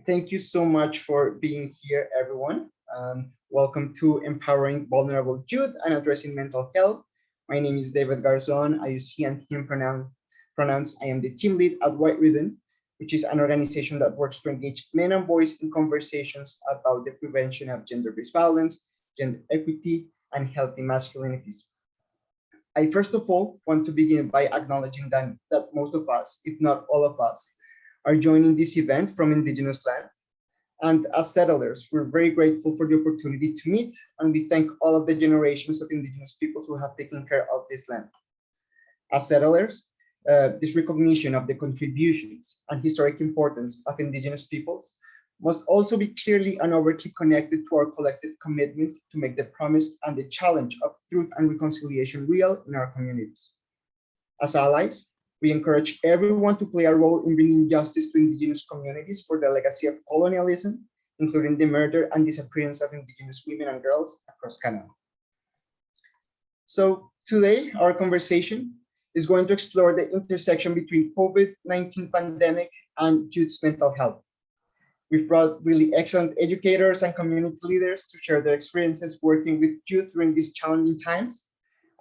thank you so much for being here, everyone. Welcome to Empowering Vulnerable Youth and Addressing Mental Health. My name is David Garzon. I use he and him pronouns. I am the team lead at White Ribbon, which is an organization that works to engage men and boys in conversations about the prevention of gender-based violence, gender equity, and healthy masculinities. I first of all want to begin by acknowledging that most of us, if not all of us, are joining this event from Indigenous land. And as settlers, we're very grateful for the opportunity to meet, and we thank all of the generations of Indigenous peoples who have taken care of this land. As settlers, this recognition of the contributions and historic importance of Indigenous peoples must also be clearly and overtly connected to our collective commitment to make the promise and the challenge of truth and reconciliation real in our communities. As allies, we encourage everyone to play a role in bringing justice to Indigenous communities for the legacy of colonialism, including the murder and disappearance of Indigenous women and girls across Canada. So today, our conversation is going to explore the intersection between COVID-19 pandemic and youth's mental health. We've brought really excellent educators and community leaders to share their experiences working with youth during these challenging times,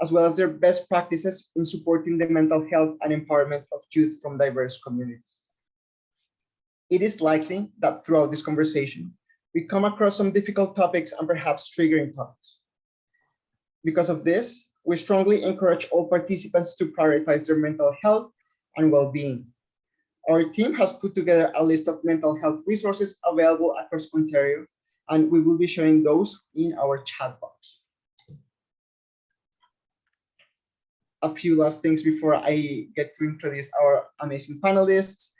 as well as their best practices in supporting the mental health and empowerment of youth from diverse communities. It is likely that throughout this conversation, we come across some difficult topics and perhaps triggering topics. Because of this, we strongly encourage all participants to prioritize their mental health and well-being. Our team has put together a list of mental health resources available across Ontario, and we will be sharing those in our chat box. A few last things before I get to introduce our amazing panelists.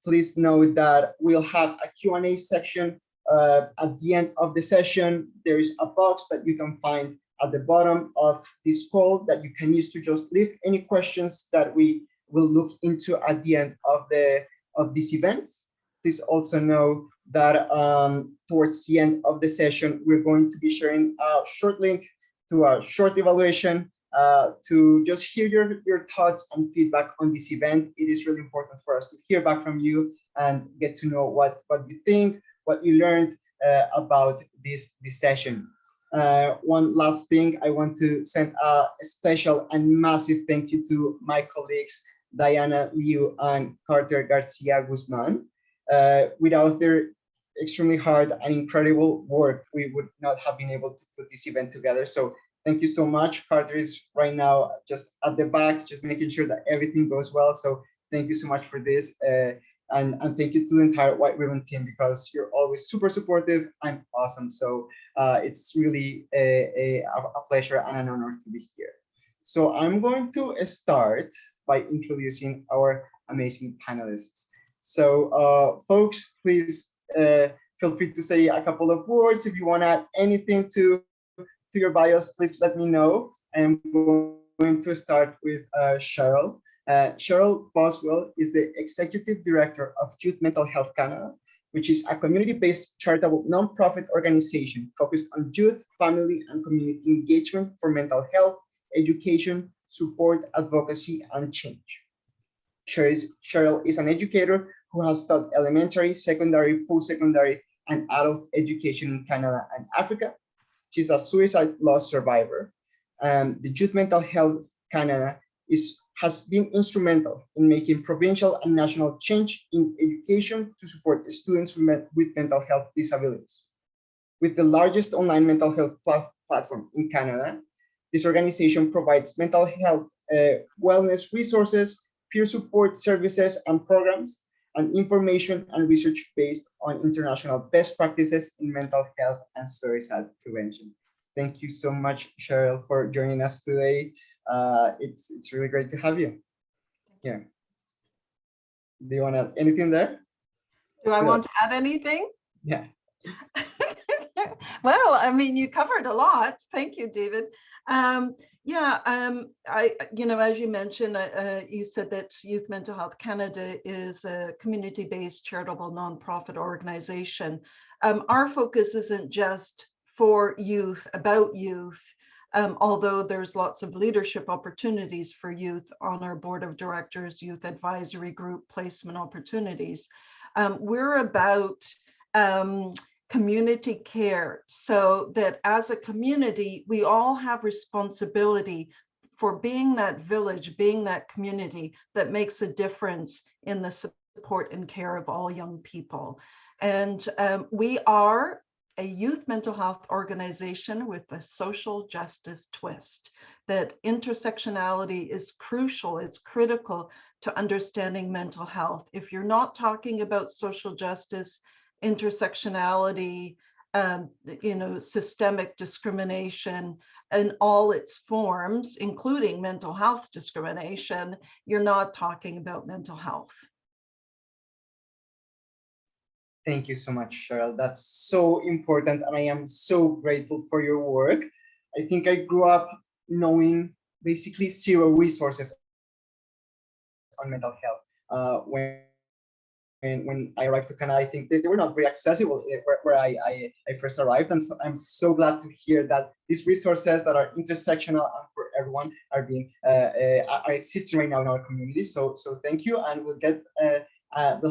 Please note that we'll have a Q&A section at the end of the session. There is a box that you can find at the bottom of this call that you can use to just leave any questions that we will look into at the end of this event. Please also know that towards the end of the session, we're going to be sharing a short link to a short evaluation to just hear your thoughts and feedback on this event. It is really important for us to hear back from you and get to know what you think, what you learned about this session. One last thing, I want to send a special and massive thank you to my colleagues, Diana Liu and Carter Garcia Guzman. Without their extremely hard and incredible work, we would not have been able to put this event together. So thank you so much. Carter is right now just at the back, just making sure that everything goes well. So thank you so much for this. And thank you to the entire White Ribbon team, because you're always super supportive and awesome. So it's really a pleasure and an honor to be here. So I'm going to start by introducing our amazing panelists. So folks, please feel free to say a couple of words. If you want to add anything to your bios, please let me know. I'm going to start with Sheryl. Sheryl Boswell is the Executive Director of Youth Mental Health Canada, which is a community-based charitable nonprofit organization focused on youth, family, and community engagement for mental health, education, support, advocacy, and change. Sheryl is an educator who has taught elementary, secondary, post-secondary, and adult education in Canada and Africa. She's a suicide loss survivor. The Youth Mental Health Canada has been instrumental in making provincial and national change in education to support students with mental health disabilities. With the largest online mental health platform in Canada, this organization provides mental health wellness resources, peer support services and programs, and information and research based on international best practices in mental health and suicide prevention. Thank you so much, Sheryl, for joining us today. It's really great to have you here. Do you want to add anything there? Do I want to add anything? Yeah. Well, I mean, you covered a lot. Thank you, David. As you mentioned, you said that Youth Mental Health Canada is a community-based charitable nonprofit organization. Our focus isn't just for youth, about youth, although there's lots of leadership opportunities for youth on our board of directors, youth advisory group, placement opportunities. We're about community care, so that as a community, we all have responsibility for being that village, being that community that makes a difference in the support and care of all young people. And we are a youth mental health organization with a social justice twist, that intersectionality is crucial, it's critical to understanding mental health. If you're not talking about social justice, intersectionality, systemic discrimination in all its forms, including mental health discrimination, you're not talking about mental health. Thank you so much, Sheryl. That's so important, and I am so grateful for your work. I think I grew up knowing basically zero resources on mental health. When I arrived to Canada, I think they were not very accessible where I first arrived. And so I'm so glad to hear that these resources that are intersectional and for everyone are being are existing right now in our community. So thank you, and we'll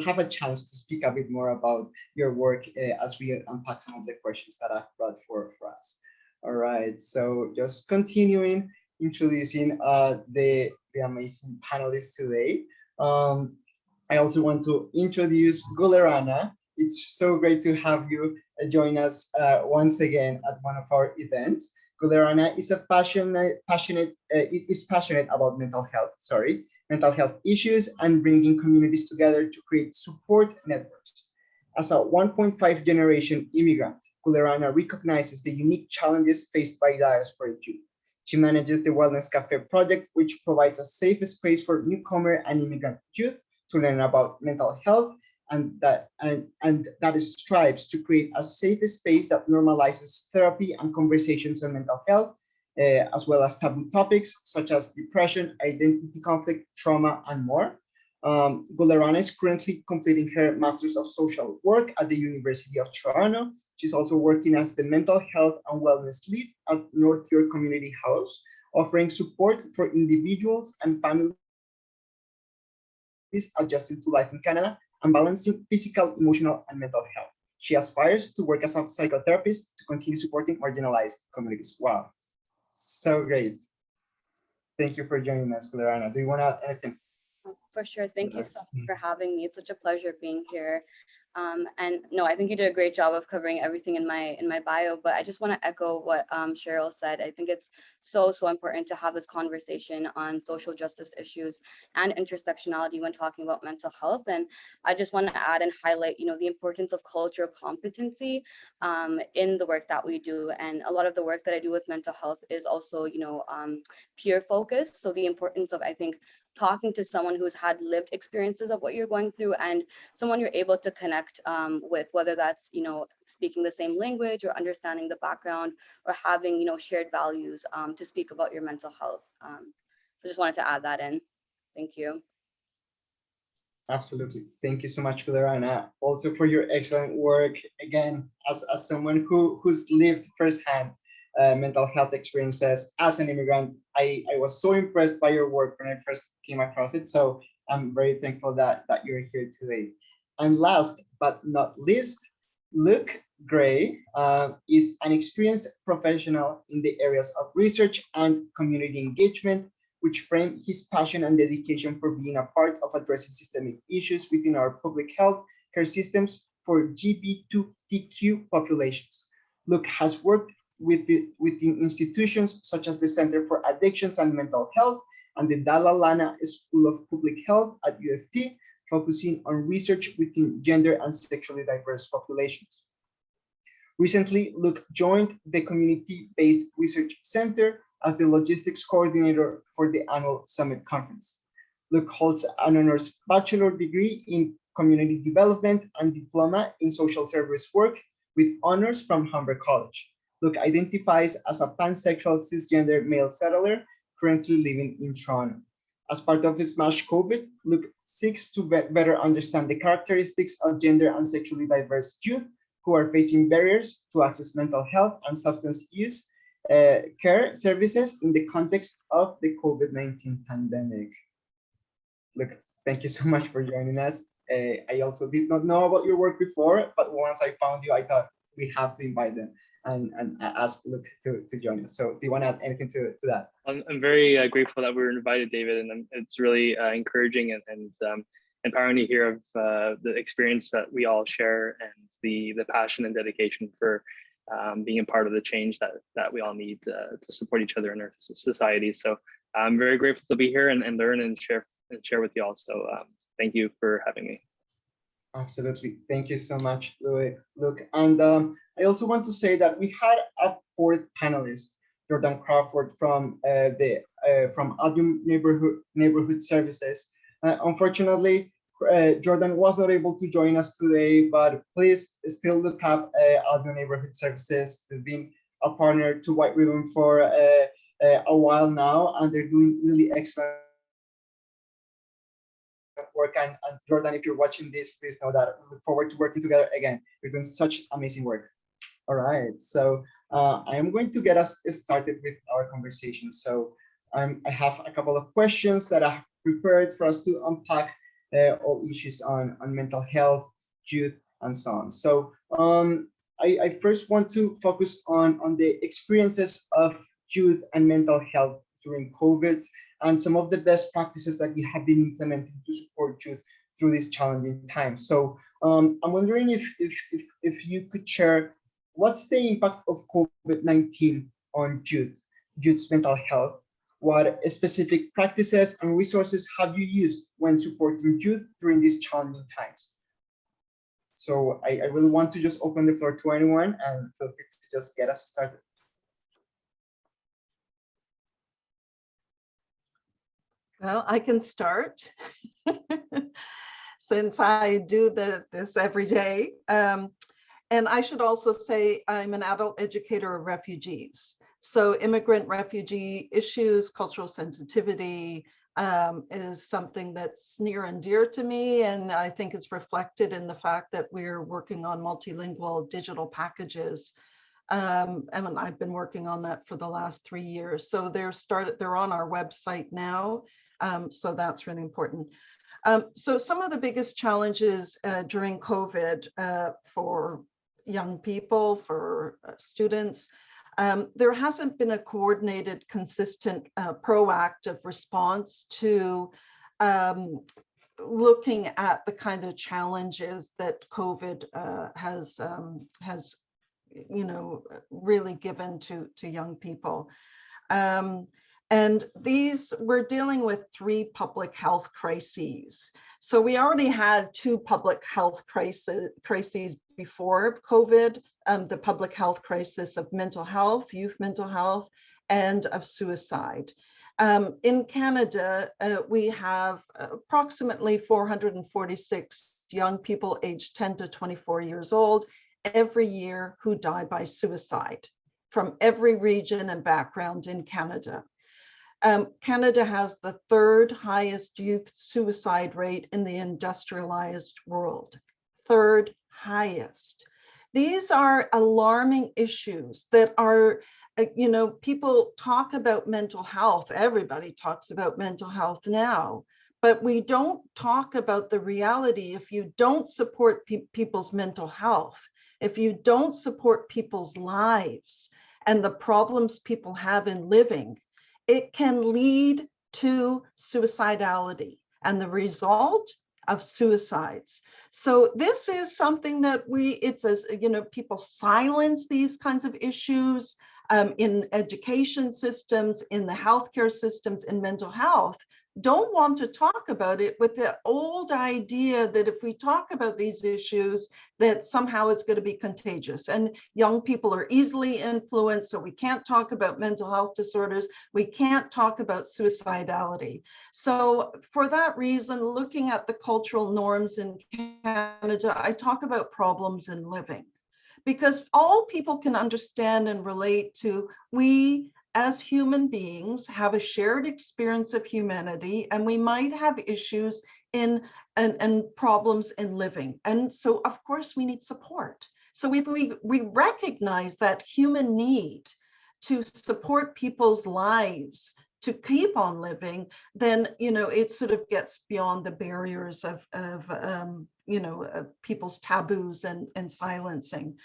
have a chance to speak a bit more about your work as we unpack some of the questions that I've brought for us. All right, so just continuing, introducing the amazing panelists today. I also want to introduce Gul-e Rana. It's so great to have you join us once again at one of our events. Gul-e Rana is passionate about mental health issues and bringing communities together to create support networks. As a 1.5 generation immigrant, Gul-e Rana recognizes the unique challenges faced by diaspora youth. She manages the Wellness Cafe project, which provides a safe space for newcomer and immigrant youth to learn about mental health, and that strives to create a safe space that normalizes therapy and conversations on mental health, as well as taboo topics such as depression, identity conflict, trauma, and more. Gul-e Rana is currently completing her Master's of Social Work at the University of Toronto. She's also working as the Mental Health and Wellness Lead at North York Community House, offering support for individuals and families adjusting to life in Canada and balancing physical, emotional, and mental health. She aspires to work as a psychotherapist to continue supporting marginalized communities. Wow, so great. Thank you for joining us, Gul-e Rana. Do you want to add anything? For sure. Thank you so much for having me. It's such a pleasure being here. And no, I think you did a great job of covering everything in my bio, but I just want to echo what Sheryl said. I think it's so important to have this conversation on social justice issues and intersectionality when talking about mental health. And I just want to add and highlight, the importance of cultural competency in the work that we do. And a lot of the work that I do with mental health is also, peer focused. So the importance of, I think, talking to someone who's had lived experiences of what you're going through and someone you're able to connect with, whether that's, speaking the same language or understanding the background or having, shared values to speak about your mental health. So just wanted to add that in. Thank you. Absolutely. Thank you so much, Gul-e Rana, also for your excellent work. Again, as someone who's lived firsthand mental health experiences as an immigrant, I was so impressed by your work when I first came across it. So I'm very thankful that you're here today. And last but not least, Luke Gray is an experienced professional in the areas of research and community engagement, which frame his passion and dedication for being a part of addressing systemic issues within our public health care systems for LGBTQ populations. Luke has worked within institutions such as the Center for Addictions and Mental Health and the Dalla Lana School of Public Health at U of T, focusing on research within gender and sexually diverse populations. Recently, Luke joined the Community-Based Research Center as the logistics coordinator for the annual Summit Conference. Luke holds an honors bachelor degree in community development and diploma in social service work with honors from Humber College. Luke identifies as a pansexual cisgender male settler currently living in Toronto. As part of his MASH COVID, Luke seeks to better understand the characteristics of gender and sexually diverse youth who are facing barriers to access mental health and substance use care services in the context of the COVID-19 pandemic. Luke, thank you so much for joining us. I also did not know about your work before, but once I found you, I thought we have to invite them and ask Luke to join us. So do you want to add anything to that? I'm very grateful that we were invited, David, and it's really encouraging and empowering to hear of the experience that we all share and the passion and dedication for being a part of the change that we all need to support each other in our society. So I'm very grateful to be here and learn and share with you all. So thank you for having me. Absolutely. Thank you so much, Luke. And I also want to say that we had a fourth panelist, Jordan Crawford from Albion Neighborhood Services. Unfortunately, Jordan was not able to join us today, but please still look up Albion Neighborhood Services. They've been a partner to White Ribbon for a while now, and they're doing really excellent work. And Jordan, if you're watching this, please know that we look forward to working together again. You're doing such amazing work. All right, so I am going to get us started with our conversation. So I have a couple of questions that I have prepared for us to unpack all issues on mental health, youth, and so on. So I first want to focus on the experiences of youth and mental health during COVID and some of the best practices that we have been implementing to support youth through these challenging times. So I'm wondering if you could share what's the impact of COVID-19 on youth's mental health? What specific practices and resources have you used when supporting youth during these challenging times? So I really want to just open the floor to anyone and feel free to just get us started. Well, I can start since I do this every day. And I should also say I'm an adult educator of refugees. So immigrant refugee issues, cultural sensitivity is something that's near and dear to me. And I think it's reflected in the fact that we're working on multilingual digital packages. And I've been working on that for the last 3 years. So they're on our website now. So that's really important. So some of the biggest challenges during COVID for young people, for students, there hasn't been a coordinated, consistent, proactive response to looking at the kind of challenges that COVID has really given to young people. And we're dealing with 3 public health crises. So we already had 2 public health crises before COVID, the public health crisis of mental health, youth mental health, and of suicide. In Canada, we have approximately 446 young people aged 10 to 24 years old every year who die by suicide from every region and background in Canada. Canada has the 3rd highest youth suicide rate in the industrialized world, 3rd highest. These are alarming issues that are, people talk about mental health. Everybody talks about mental health now, but we don't talk about the reality. If you don't support people's mental health, if you don't support people's lives and the problems people have in living, it can lead to suicidality and the result of suicides. So this is something that people silence these kinds of issues in education systems, in the healthcare systems, in mental health, don't want to talk about it with the old idea that if we talk about these issues, that somehow it's going to be contagious. And young people are easily influenced, so we can't talk about mental health disorders. We can't talk about suicidality. So for that reason, looking at the cultural norms in Canada, I talk about problems in living. Because all people can understand and relate to, we as human beings have a shared experience of humanity, and we might have issues and problems in living. And so of course we need support. So if we recognize that human need to support people's lives, to keep on living, then, you know, it sort of gets beyond the barriers of you know, people's taboos and silencing.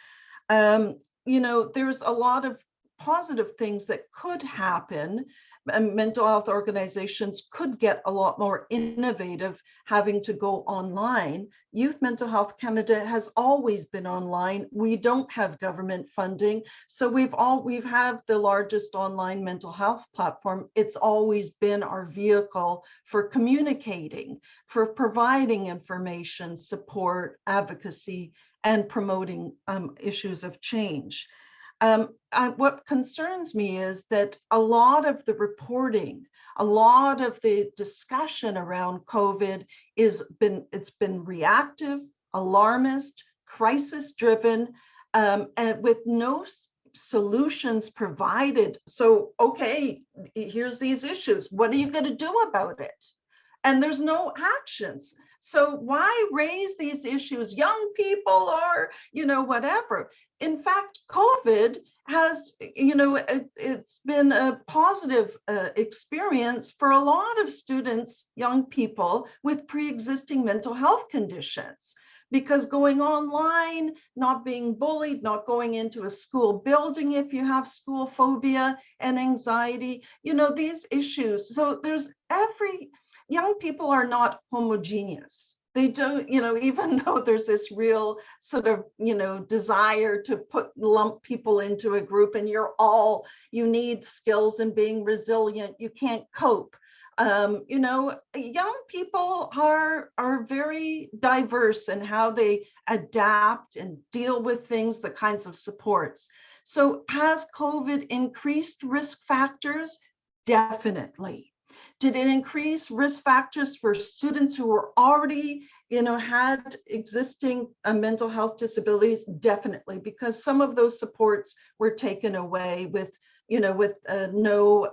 You know, there's a lot of positive things that could happen, and mental health organizations could get a lot more innovative having to go online. Youth Mental Health Canada has always been online. We don't have government funding, so we've had the largest online mental health platform. It's always been our vehicle for communicating, for providing information, support, advocacy, and promoting issues of change. What concerns me is that a lot of the reporting, a lot of the discussion around COVID it's been reactive, alarmist, crisis-driven, and with no solutions provided. So, okay, here's these issues. What are you going to do about it? And there's no actions. So why raise these issues? Young people are, you know, whatever. In fact, COVID has, you know, it's been a positive experience for a lot of students, young people with pre-existing mental health conditions, because going online, not being bullied, not going into a school building if you have school phobia and anxiety, you know, these issues. So there's young people are not homogeneous. They don't, you know, even though there's this real sort of, you know, desire to lump people into a group, and you need skills in being resilient, you can't cope. You know, young people are very diverse in how they adapt and deal with things, the kinds of supports. So has COVID increased risk factors? Definitely. Did it increase risk factors for students who were already, you know, had existing mental health disabilities? Definitely, because some of those supports were taken away with, you know, with no,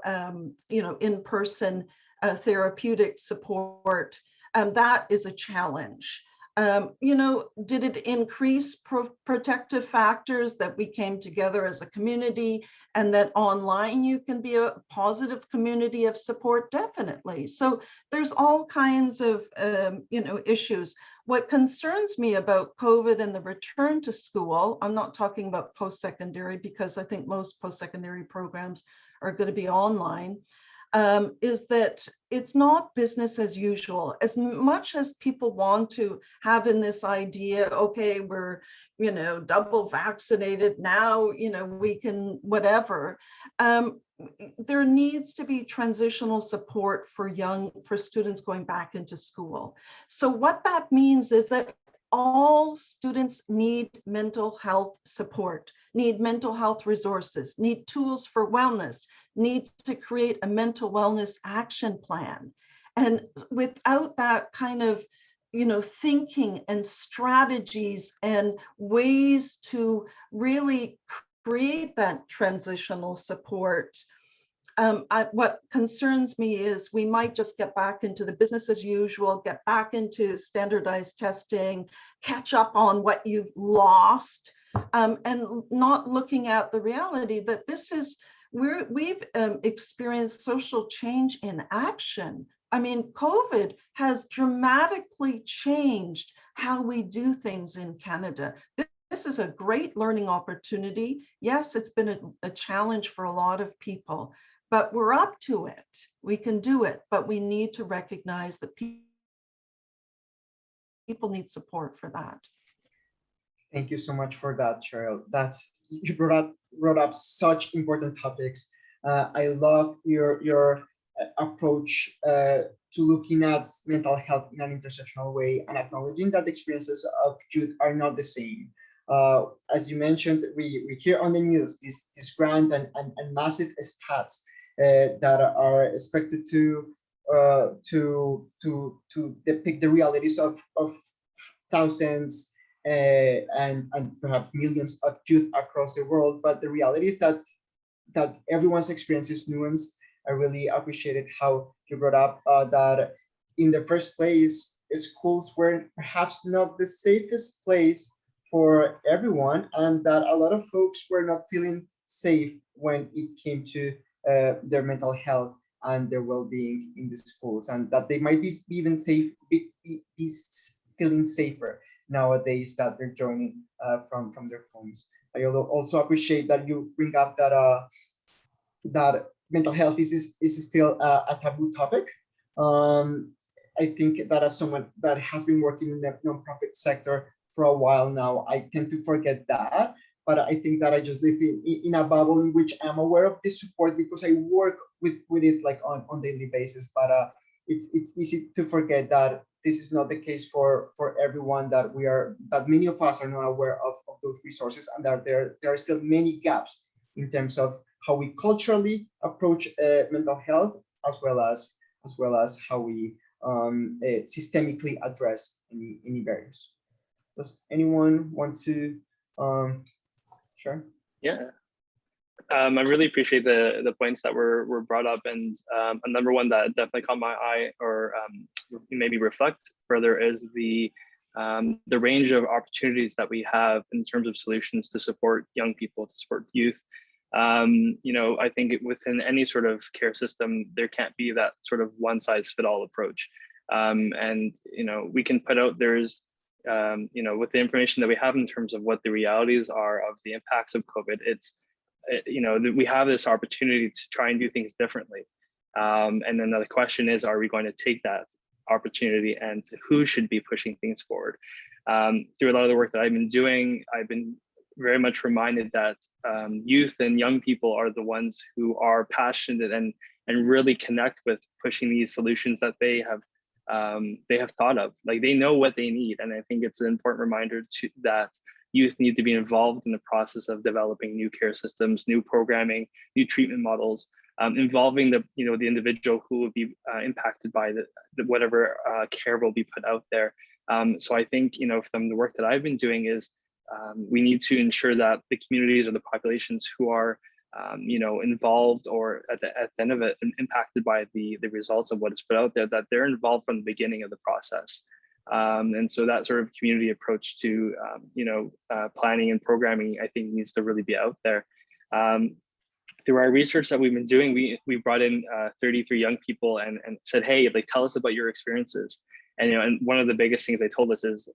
you know, in-person therapeutic support. That is a challenge. You know, did it increase protective factors that we came together as a community and that online you can be a positive community of support? Definitely. So there's all kinds of, you know, issues. What concerns me about COVID and the return to school, I'm not talking about post-secondary because I think most post-secondary programs are going to be online, is that it's not business as usual. As much as people want to have in this idea, okay, we're, you know, double vaccinated now, you know, we can whatever. There needs to be transitional support for students going back into school. So what that means is that all students need mental health support, need mental health resources, need tools for wellness, need to create a mental wellness action plan. And without that kind of, you know, thinking and strategies and ways to really create that transitional support, what concerns me is we might just get back into the business as usual, get back into standardized testing, catch up on what you've lost, and not looking at the reality that this is, we've experienced social change in action. I mean, COVID has dramatically changed how we do things in Canada. This is a great learning opportunity. Yes, it's been a challenge for a lot of people, but we're up to it. We can do it, but we need to recognize that people need support for that. Thank you so much for that, Sheryl. You brought up such important topics. I love your approach to looking at mental health in an intersectional way and acknowledging that the experiences of youth are not the same. As you mentioned, we hear on the news these grand and massive stats that are expected to depict the realities of thousands and perhaps millions of youth across the world. But the reality is that everyone's experience is nuanced. I really appreciated how you brought up that in the first place, schools were perhaps not the safest place for everyone, and that a lot of folks were not feeling safe when it came to their mental health. and their well-being in the schools, and that they might be even safe, be feeling safer nowadays that they're joining from their phones. I also appreciate that you bring up that that mental health is still a taboo topic. I think that as someone that has been working in the nonprofit sector for a while now, I tend to forget that. But I think that I just live in a bubble in which I'm aware of this support because I work with it like on daily basis. But it's easy to forget that this is not the case for everyone, that many of us are not aware of those resources, and that there are still many gaps in terms of how we culturally approach mental health, as well as how we systemically address any barriers. Does anyone want to share? Yeah. I really appreciate the points that were brought up, and a number one that definitely caught my eye, or maybe reflect further, is the range of opportunities that we have in terms of solutions to support young people, to support youth. I think within any sort of care system, there can't be that sort of one size fit all approach. And we can put out there's with the information that we have in terms of what the realities are of the impacts of COVID, we have this opportunity to try and do things differently. And then the question is, are we going to take that opportunity, and who should be pushing things forward? Through a lot of the work that I've been doing, I've been very much reminded that youth and young people are the ones who are passionate and really connect with pushing these solutions that they have thought of. Like, they know what they need, and I think it's an important reminder that youth need to be involved in the process of developing new care systems, new programming, new treatment models, involving the individual who will be impacted by whatever care will be put out there. So I think from the work that I've been doing is we need to ensure that the communities or the populations who are involved, or at the end of it, impacted by the results of what is put out there, that they're involved from the beginning of the process. And so that sort of community approach to planning and programming, I think, needs to really be out there. Through our research that we've been doing, we brought in 33 young people and said, hey, like, tell us about your experiences. And and one of the biggest things they told us is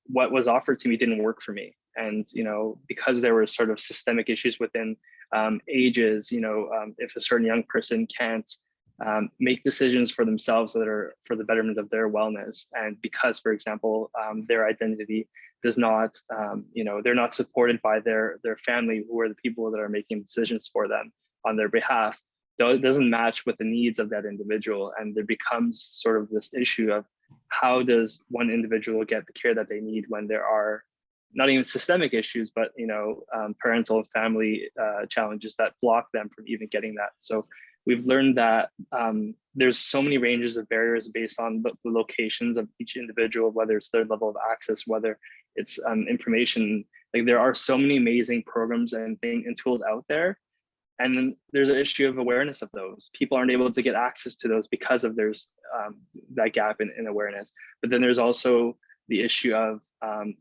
what was offered to me didn't work for me. And because there were sort of systemic issues within ages, if a certain young person can't make decisions for themselves that are for the betterment of their wellness, and because, for example, their identity does not, they're not supported by their family, who are the people that are making decisions for them on their behalf, it doesn't match with the needs of that individual. And there becomes sort of this issue of, how does one individual get the care that they need when there are not even systemic issues, but parental and family challenges that block them from even getting that. So we've learned that there's so many ranges of barriers based on the locations of each individual, whether it's their level of access, whether it's information. Like, there are so many amazing programs and tools out there. And then there's an issue of awareness of those. People aren't able to get access to those because of there's that gap in awareness. But then there's also the issue of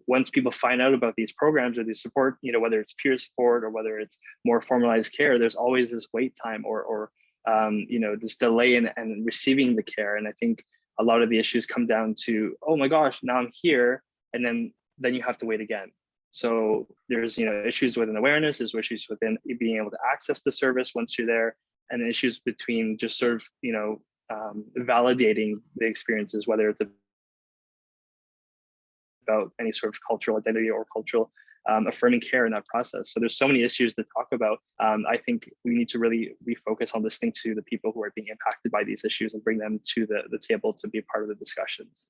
once people find out about these programs or these support, whether it's peer support or whether it's more formalized care, there's always this wait time or this delay in receiving the care. And I think a lot of the issues come down to, oh my gosh, now I'm here, and then you have to wait again. So there's issues within awareness, there's issues within being able to access the service once you're there, and issues between just sort of validating the experiences, whether it's about any sort of cultural identity or cultural affirming care in that process. So there's so many issues to talk about. I think we need to really refocus on listening to the people who are being impacted by these issues and bring them to the table to be part of the discussions.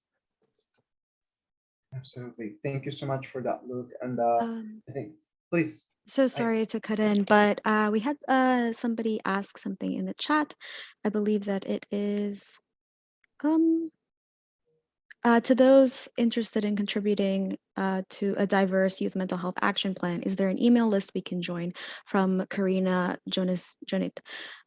Absolutely. Thank you so much for that, Luke. And I think, please. So sorry to cut in, but we had somebody ask something in the chat. I believe that it is to those interested in contributing to a diverse youth mental health action plan, is there an email list we can join? From Karina Jonit.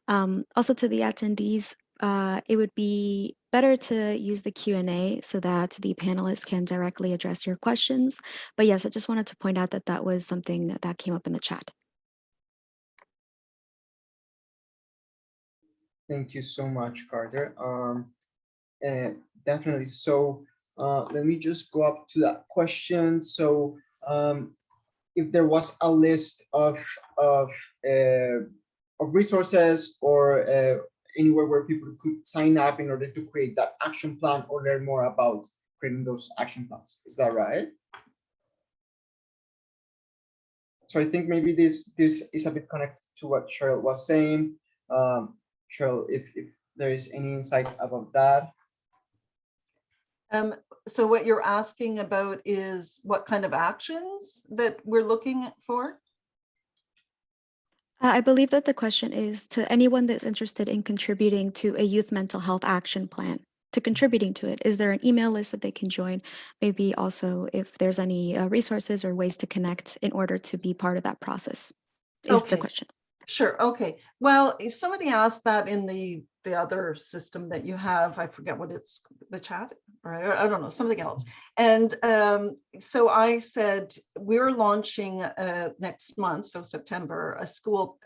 Also, to the attendees, it would be better to use the Q&A so that the panelists can directly address your questions. But yes, I just wanted to point out that that was something that came up in the chat. Thank you so much, Carter. Definitely. So let me just go up to that question. So if there was a list of, uh, of resources or anywhere where people could sign up in order to create that action plan or learn more about creating those action plans. Is that right? So I think maybe this is a bit connected to what Sheryl was saying. Sheryl, if there is any insight about that. So what you're asking about is what kind of actions that we're looking for? I believe that the question is to anyone that's interested in contributing to a youth mental health action plan, to contributing to it. Is there an email list that they can join? Maybe also if there's any resources or ways to connect in order to be part of that process, is the Okay. question. Sure. Okay. Well, if somebody asked that in the other system that you have, I forget what it's, the chat, or I don't know, something else. And so I said we're launching next month, so September, a school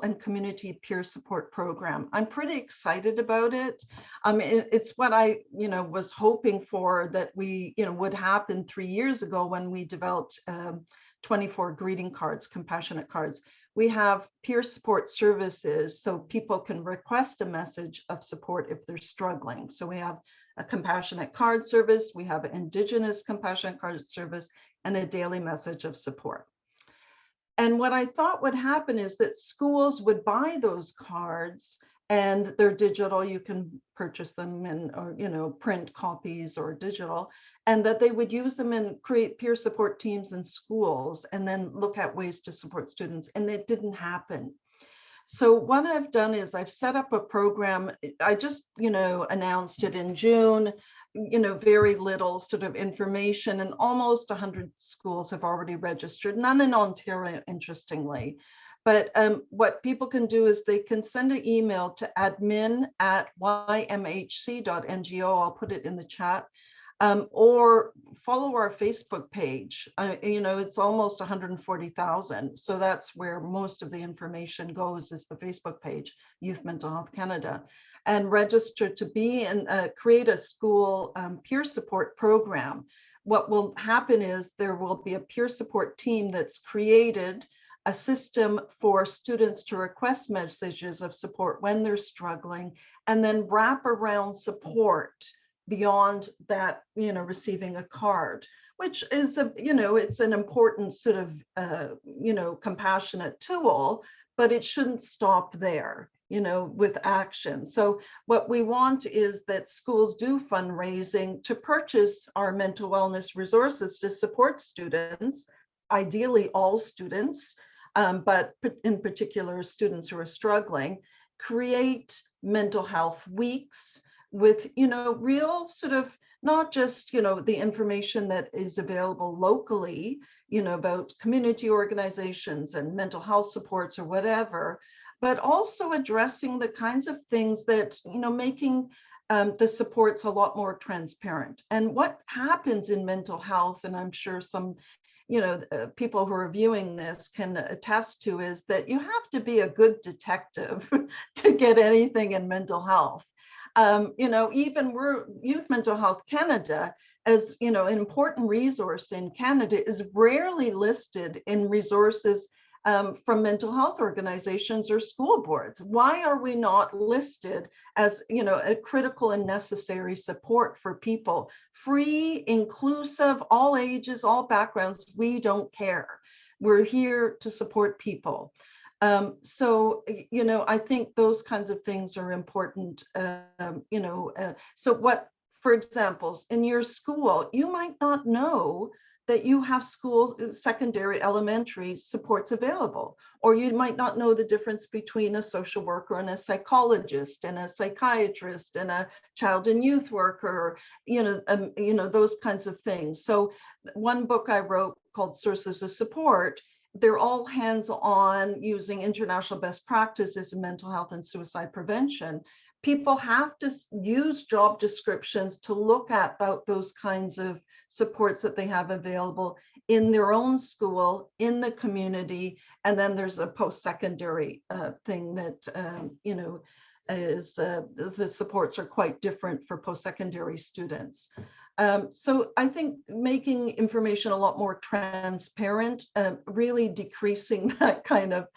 and community peer support program. I'm pretty excited about it. It's what I was hoping for that we would happen 3 years ago when we developed 24 greeting cards, compassionate cards. We have peer support services so people can request a message of support if they're struggling. So we have a compassionate card service, we have an Indigenous compassionate card service, and a daily message of support. And what I thought would happen is that schools would buy those cards, and they're digital, you can purchase them in, or print copies or digital, and that they would use them and create peer support teams in schools and then look at ways to support students. And it didn't happen. So what I've done is I've set up a program. I just, announced it in June, very little sort of information, and almost 100 schools have already registered, none in Ontario, interestingly. But what people can do is they can send an email to admin@ymhc.ngo. I'll put it in the chat. Or follow our Facebook page. It's almost 140,000. So that's where most of the information goes, is the Facebook page, Youth Mental Health Canada, and register to be and create a school peer support program. What will happen is there will be a peer support team that's created, a system for students to request messages of support when they're struggling, and then wrap around support beyond that, receiving a card, which is it's an important sort of compassionate tool, but it shouldn't stop there, with action. So what we want is that schools do fundraising to purchase our mental wellness resources to support students, ideally all students, but in particular students who are struggling, create mental health weeks with, real sort of, not just, the information that is available locally, about community organizations and mental health supports or whatever, but also addressing the kinds of things that, making the supports a lot more transparent. And what happens in mental health, and I'm sure some people who are viewing this can attest to, is that you have to be a good detective to get anything in mental health. Even we're Youth Mental Health Canada, as an important resource in Canada, is rarely listed in resources from mental health organizations or school boards. Why are we not listed as, a critical and necessary support for people? Free, inclusive, all ages, all backgrounds, we don't care. We're here to support people. So, I think those kinds of things are important. So what, for example, in your school, you might not know that you have schools, secondary, elementary supports available, or you might not know the difference between a social worker and a psychologist and a psychiatrist and a child and youth worker, those kinds of things. So one book I wrote called Sources of Support, they're all hands-on, using international best practices in mental health and suicide prevention. People have to use job descriptions to look at those kinds of supports that they have available in their own school, in the community, and then there's a post-secondary thing that is the supports are quite different for post-secondary students. So I think making information a lot more transparent, really decreasing that kind of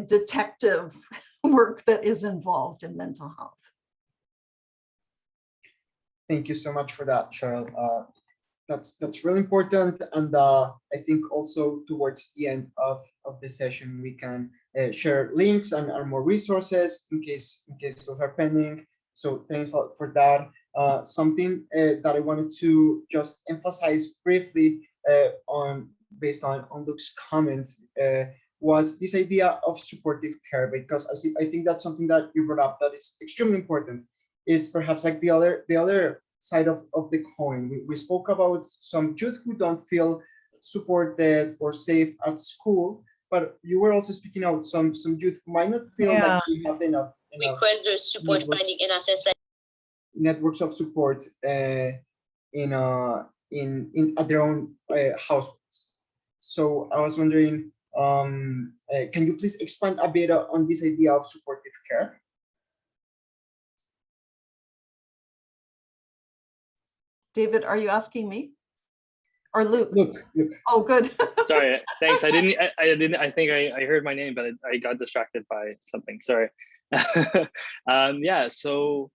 detective work that is involved in mental health. Thank you so much for that, Sheryl. That's really important, and I think also towards the end of the session we can share links and more resources in case those are pending. So thanks a lot for that. Something that I wanted to just emphasize briefly based on Luke's comments was this idea of supportive care, because I think that's something that you brought up that is extremely important. Is perhaps like the other side of the coin. We spoke about some youth who don't feel supported or safe at school, but you were also speaking out some youth who might not feel like they have enough request their support finding and assess that networks of support in at their own households. So I was wondering, can you please expand a bit on this idea of supportive care? David, are you asking me or Luke? Luke. Oh, good. Sorry, thanks. I think I heard my name, but I got distracted by something. Sorry. Yeah. So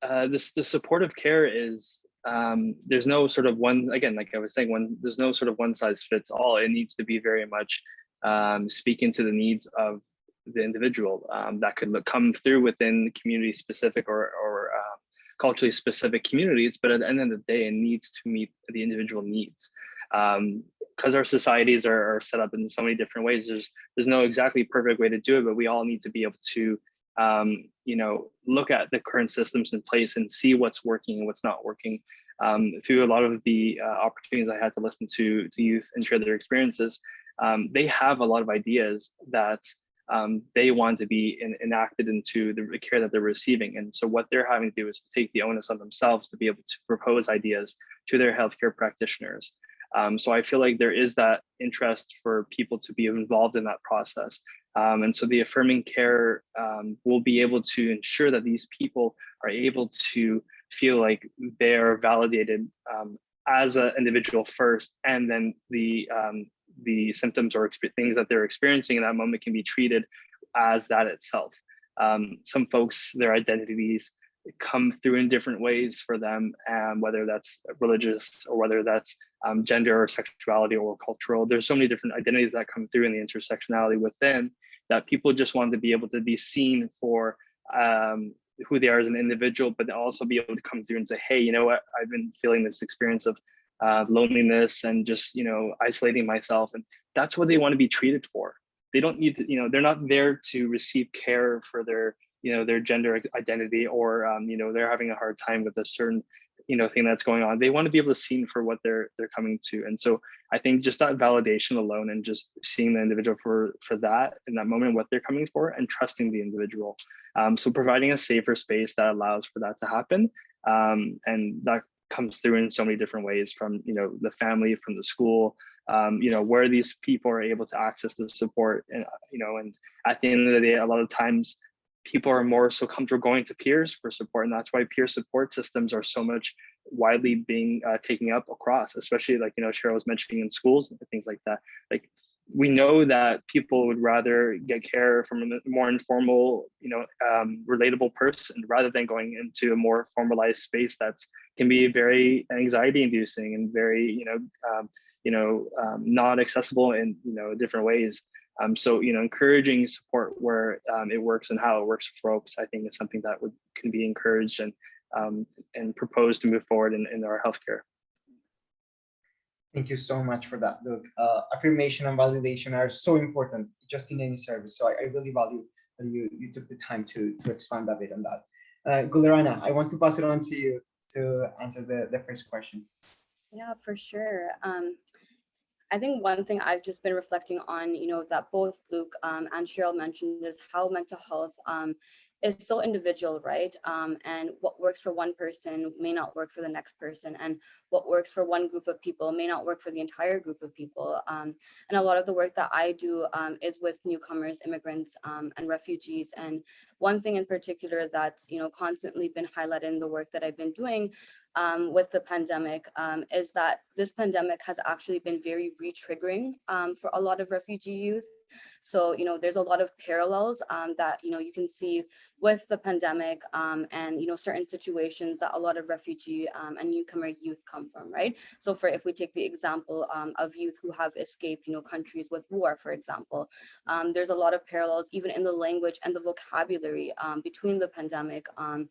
the supportive care is there's no sort of one, again, like I was saying, there's no sort of one size fits all. It needs to be very much speaking to the needs of the individual that could come through within community specific or culturally specific communities, but at the end of the day, it needs to meet the individual needs. Because our societies are set up in so many different ways, there's no exactly perfect way to do it, but we all need to be able to look at the current systems in place and see what's working and what's not working. Through a lot of the opportunities I had to listen to youth and share their experiences, they have a lot of ideas that they want to be enacted into the care that they're receiving. And so what they're having to do is to take the onus on themselves to be able to propose ideas to their healthcare practitioners. So I feel like there is that interest for people to be involved in that process. And so the affirming care will be able to ensure that these people are able to feel like they're validated as an individual first, and then the symptoms or things that they're experiencing in that moment can be treated as that itself. Some folks, their identities come through in different ways for them, whether that's religious or whether that's gender or sexuality or cultural. There's so many different identities that come through in the intersectionality within that people just want to be able to be seen for who they are as an individual, but also be able to come through and say, hey, you know what, I've been feeling this experience of loneliness and just, isolating myself. And that's what they want to be treated for. They don't need to, they're not there to receive care for their, their gender identity, or, they're having a hard time with a certain, thing that's going on. They want to be able to see for what they're coming to. And so I think just that validation alone and just seeing the individual for that in that moment, what they're coming for, and trusting the individual. So providing a safer space that allows for that to happen. And that comes through in so many different ways, from the family, from the school, where these people are able to access the support. And and at the end of the day, a lot of times people are more so comfortable going to peers for support, and that's why peer support systems are so much widely being taken up across, especially like Sheryl was mentioning in schools and things like that. Like, we know that people would rather get care from a more informal, relatable person rather than going into a more formalized space that's can be very anxiety inducing and very, not accessible in, different ways. So, encouraging support where it works and how it works for folks, I think is something that can be encouraged and proposed to move forward in our healthcare. Thank you so much for that, Luke. Affirmation and validation are so important just in any service. So I really value that you took the time to expand a bit on that. Gul-e, I want to pass it on to you to answer the first question. Yeah, for sure. I think one thing I've just been reflecting on, that both Luke and Sheryl mentioned, is how mental health is so individual, right? And what works for one person may not work for the next person, and what works for one group of people may not work for the entire group of people. And a lot of the work that I do is with newcomers, immigrants, and refugees. And one thing in particular that's, constantly been highlighted in the work that I've been doing with the pandemic is that this pandemic has actually been very re-triggering for a lot of refugee youth. So, there's a lot of parallels that, you can see with the pandemic and, certain situations that a lot of refugee and newcomer youth come from, right? So if we take the example of youth who have escaped, countries with war, for example, there's a lot of parallels even in the language and the vocabulary between the pandemic and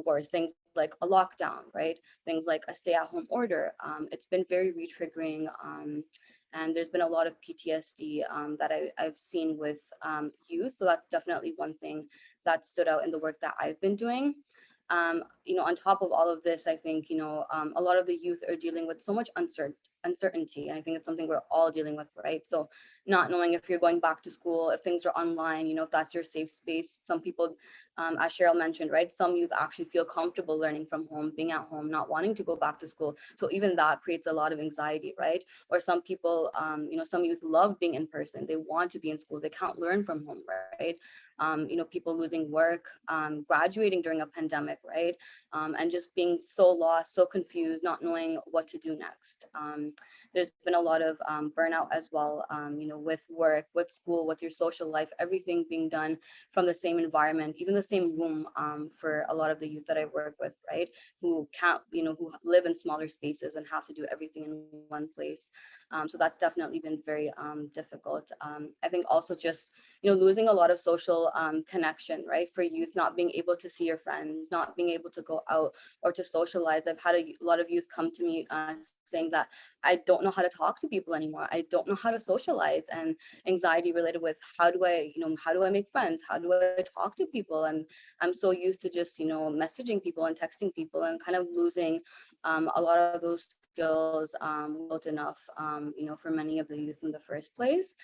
wars, things like a lockdown, right? Things like a stay-at-home order. It's been very re-triggering. And there's been a lot of PTSD that I've seen with youth. So that's definitely one thing that stood out in the work that I've been doing. On top of all of this, I think, a lot of the youth are dealing with so much uncertainty. And I think it's something we're all dealing with, right? So not knowing if you're going back to school, if things are online, if that's your safe space. Some people, as Sheryl mentioned, right? Some youth actually feel comfortable learning from home, being at home, not wanting to go back to school. So even that creates a lot of anxiety, right? Or some people, some youth love being in person. They want to be in school. They can't learn from home, right? People losing work, graduating during a pandemic, right? And just being so lost, so confused, not knowing what to do next. There's been a lot of burnout as well, with work, with school, with your social life, everything being done from the same environment, even the same room for a lot of the youth that I work with, right? Who can't, who live in smaller spaces and have to do everything in one place. So that's definitely been very difficult. I think also just, losing a lot of social connection, right? For youth, not being able to see your friends, not being able to go out or to socialize. I've had a lot of youth come to me saying that I don't know how to talk to people anymore. I don't know how to socialize, and anxiety related with how do I make friends? How do I talk to people? And I'm so used to just, messaging people and texting people, and kind of losing a lot of those skills built enough, for many of the youth in the first place.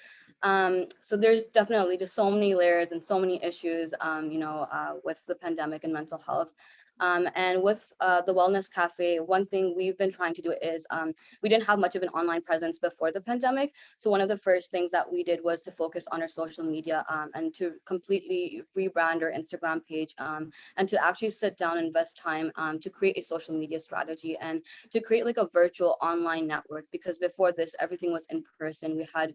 So there's definitely just so many layers and so many issues, with the pandemic and mental health. And with the Wellness Cafe, one thing we've been trying to do is we didn't have much of an online presence before the pandemic. So one of the first things that we did was to focus on our social media and to completely rebrand our Instagram page and to actually sit down and invest time to create a social media strategy and to create like a virtual online network. Because before this, everything was in person. We had,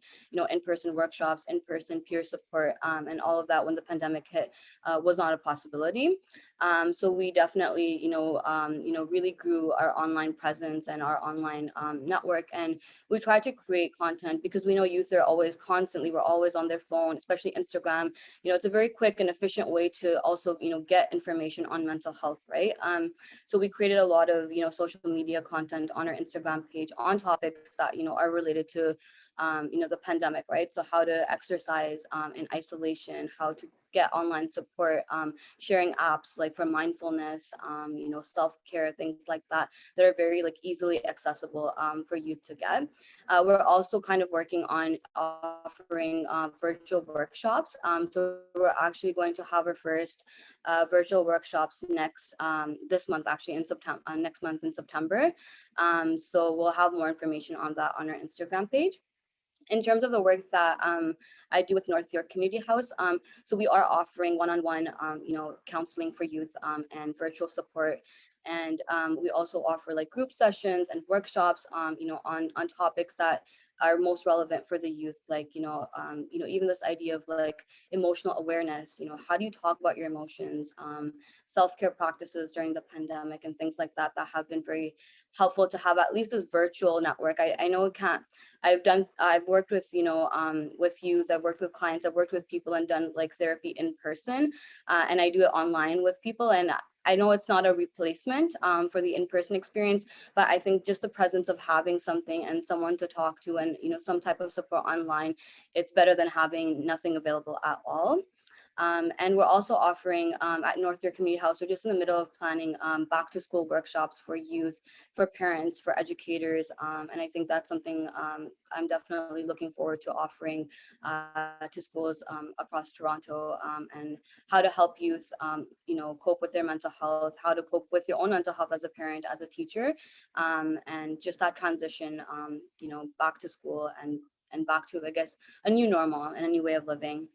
in-person workshops, in-person peer support, and all of that when the pandemic hit was not a possibility. So we definitely, really grew our online presence and our online network. And we try to create content because we know youth are always we're always on their phone, especially Instagram. It's a very quick and efficient way to also, get information on mental health, right? So we created a lot of, social media content on our Instagram page on topics that, are related to the pandemic, right? So how to exercise in isolation, how to get online support, sharing apps like for mindfulness, self-care, things like that are very like easily accessible for youth to get. We're also kind of working on offering virtual workshops. So we're actually going to have our first virtual workshops this month, actually in September, next month in September. So we'll have more information on that on our Instagram page. In terms of the work that I do with North York Community House, so we are offering one-on-one, counseling for youth and virtual support. And we also offer like group sessions and workshops, on topics that are most relevant for the youth, like, even this idea of like emotional awareness, how do you talk about your emotions, self-care practices during the pandemic and things like that have been very helpful to have at least this virtual network. I know it can't, I've worked with, with youth, I've worked with clients, I've worked with people and done like therapy in person, and I do it online with people. And I know it's not a replacement for the in-person experience, but I think just the presence of having something and someone to talk to and, some type of support online, it's better than having nothing available at all. And we're also offering at Northfield Community House, we're just in the middle of planning back to school workshops for youth, for parents, for educators. And I think that's something I'm definitely looking forward to offering to schools across Toronto, and how to help youth, cope with their mental health, how to cope with your own mental health as a parent, as a teacher, and just that transition, back to school and back to, I guess, a new normal and a new way of living.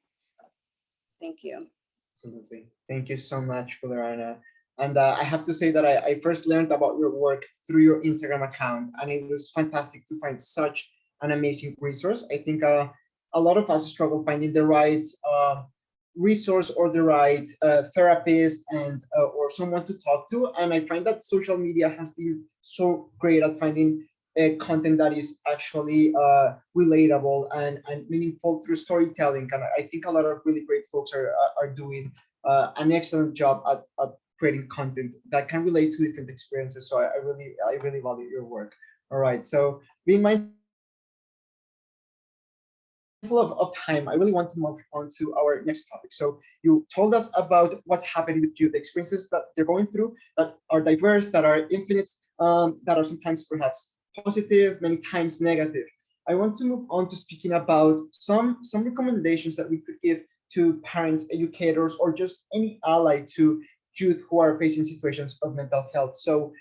Thank you. Absolutely. Thank you so much, Rana. And I have to say that I first learned about your work through your Instagram account, and it was fantastic to find such an amazing resource. I think a lot of us struggle finding the right resource or the right therapist and or someone to talk to. And I find that social media has been so great at finding content that is actually relatable and meaningful through storytelling. And I think a lot of really great folks are doing an excellent job at creating content that can relate to different experiences. So I really value your work. All right, so being mindful of time, I really want to move on to our next topic. So you told us about what's happening with youth, the experiences that they're going through that are diverse, that are infinite, that are sometimes perhaps positive, many times negative. I want to move on to speaking about some recommendations that we could give to parents, educators, or just any ally to youth who are facing situations of mental health. So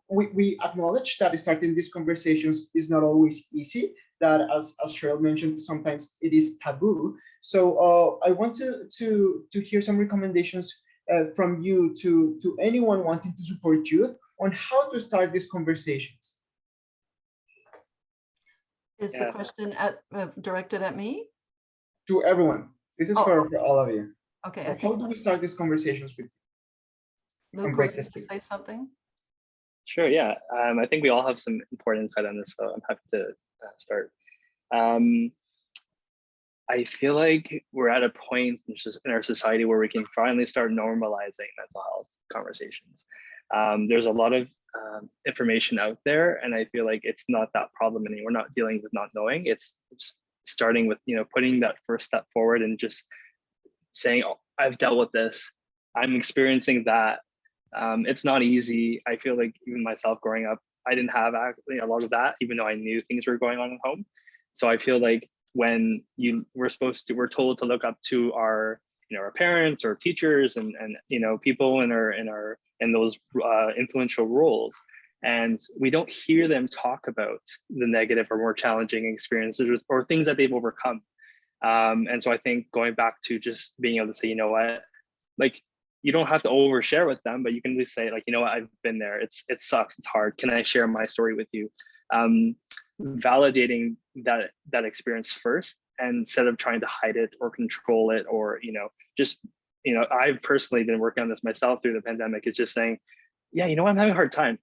we acknowledge that starting these conversations is not always easy, that as Sheryl mentioned, sometimes it is taboo. So I want to hear some recommendations from you to anyone wanting to support youth on how to start these conversations. Is the question directed at me? To everyone. This is for all of you. Okay. So how do we start these conversations with you? Luke, would you say something? Sure, yeah. I think we all have some important insight on this, so I'm happy to start. I feel like we're at a point in our society where we can finally start normalizing mental health conversations. There's a lot of information out there, and I feel like it's not that problem anymore. We're not dealing with not knowing. It's starting with putting that first step forward and just saying, oh, I've dealt with this, I'm experiencing that. It's not easy. I feel like even myself growing up, I didn't have actually a lot of that, even though I knew things were going on at home. So I feel like when we're told to look up to our our parents or teachers and people in those influential roles, and we don't hear them talk about the negative or more challenging experiences or things that they've overcome. And so I think going back to just being able to say, you know what, like, you don't have to overshare with them, but you can just say, like, you know what, I've been there. It sucks. It's hard. Can I share my story with you? Validating that experience first, and instead of trying to hide it or control it, or I've personally been working on this myself through the pandemic. It's just saying, yeah, I'm having a hard time,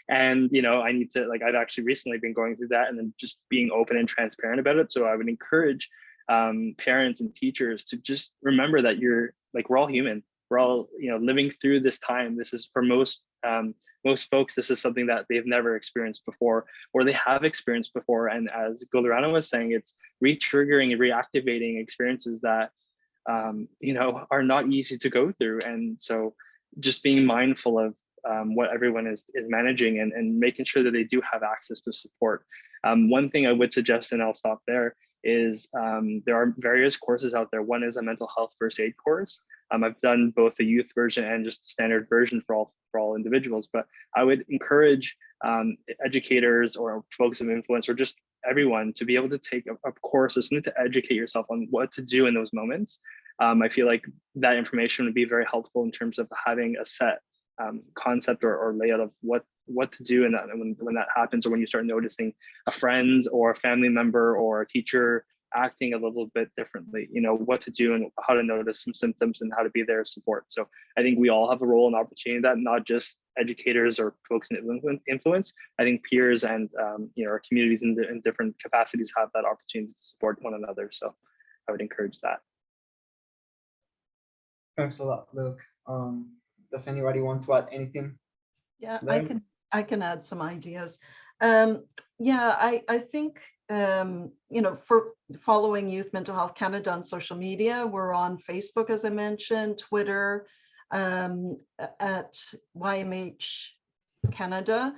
and I need to, like, I've actually recently been going through that, and then just being open and transparent about it. So I would encourage parents and teachers to just remember that we're all human. We're all living through this time. This is for most folks, this is something that they've never experienced before, or they have experienced before. And as Rana was saying, it's re-triggering and reactivating experiences that are not easy to go through. And so just being mindful of what everyone is managing, and making sure that they do have access to support. One thing I would suggest, and I'll stop there, is there are various courses out there. One is a mental health first aid course. I've done both the youth version and just the standard version for all individuals, but I would encourage educators or folks of influence, or just everyone, to be able to take a course or something to educate yourself on what to do in those moments. I feel like that information would be very helpful in terms of having a set concept or layout of what to do when that happens, or when you start noticing a friend or a family member or a teacher acting a little bit differently, what to do and how to notice some symptoms and how to be there as support. So I think we all have a role and opportunity in that, not just educators or folks in influence. I think peers and our communities in different capacities have that opportunity to support one another. So I would encourage that. Thanks a lot, Luke. Does anybody want to add anything? Yeah, I can add some ideas. Yeah, I think, for following Youth Mental Health Canada on social media, we're on Facebook, as I mentioned, Twitter, at YMH Canada,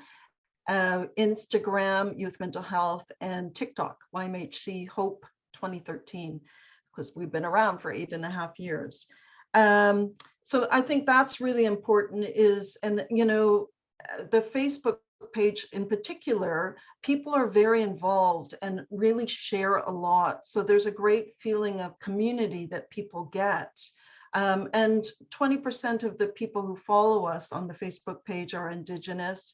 Instagram, Youth Mental Health, and TikTok, YMHC Hope 2013, because we've been around for 8.5 years. So I think that's really important the Facebook page in particular, people are very involved and really share a lot. So there's a great feeling of community that people get. And 20% of the people who follow us on the Facebook page are Indigenous.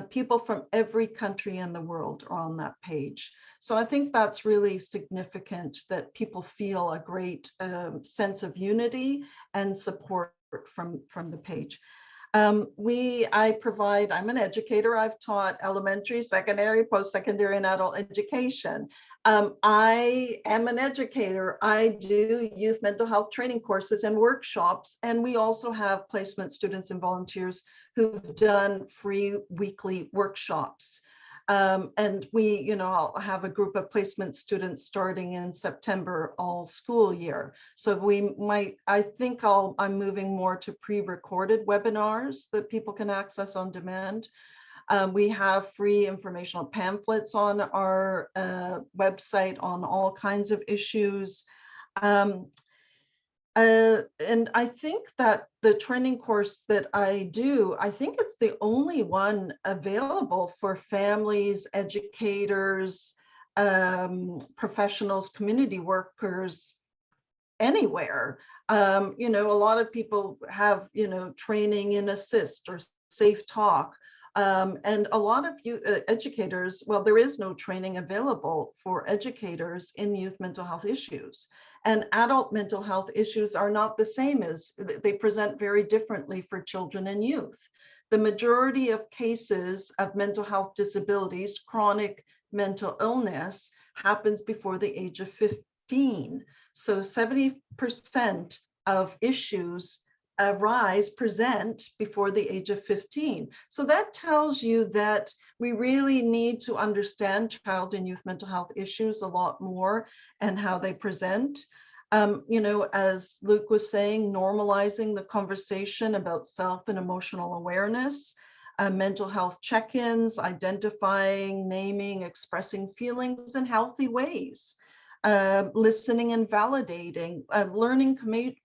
People from every country in the world are on that page. So I think that's really significant, that people feel a great sense of unity and support from the page. I'm an educator. I've taught elementary, secondary, post-secondary, and adult education. I am an educator. I do youth mental health training courses and workshops, and we also have placement students and volunteers who've done free weekly workshops. And I'll have a group of placement students starting in September all school year. So I'm moving more to pre-recorded webinars that people can access on demand. We have free informational pamphlets on our website on all kinds of issues. And I think that the training course that I do, I think it's the only one available for families, educators, professionals, community workers, anywhere. A lot of people have, training in assist or safe talk. And a lot of educators, well, there is no training available for educators in youth mental health issues. And adult mental health issues are not the same, as they present very differently for children and youth. The majority of cases of mental health disabilities, chronic mental illness, happens before the age of 15. So 70% of issues present before the age of 15. So that tells you that we really need to understand child and youth mental health issues a lot more and how they present. As Luke was saying, normalizing the conversation about self and emotional awareness, mental health check-ins, identifying, naming, expressing feelings in healthy ways. Listening and validating, learning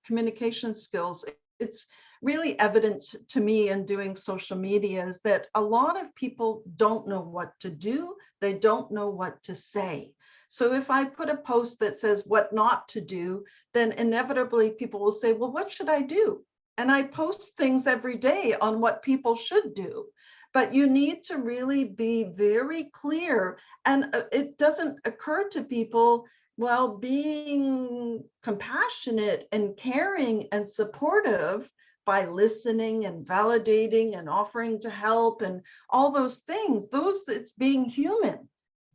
communication skills. It's really evident to me in doing social media is that a lot of people don't know what to do. They don't know what to say. So if I put a post that says what not to do, then inevitably people will say, well, what should I do? And I post things every day on what people should do. But you need to really be very clear. And it doesn't occur to people, well, being compassionate and caring and supportive by listening and validating and offering to help and all those things, it's being human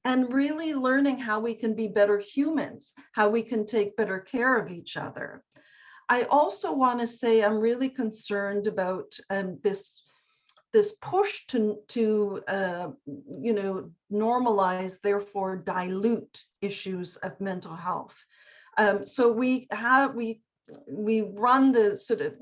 and really learning how we can be better humans, how we can take better care of each other. I also want to say I'm really concerned about this push to normalize, therefore dilute issues of mental health. So we run the sort of,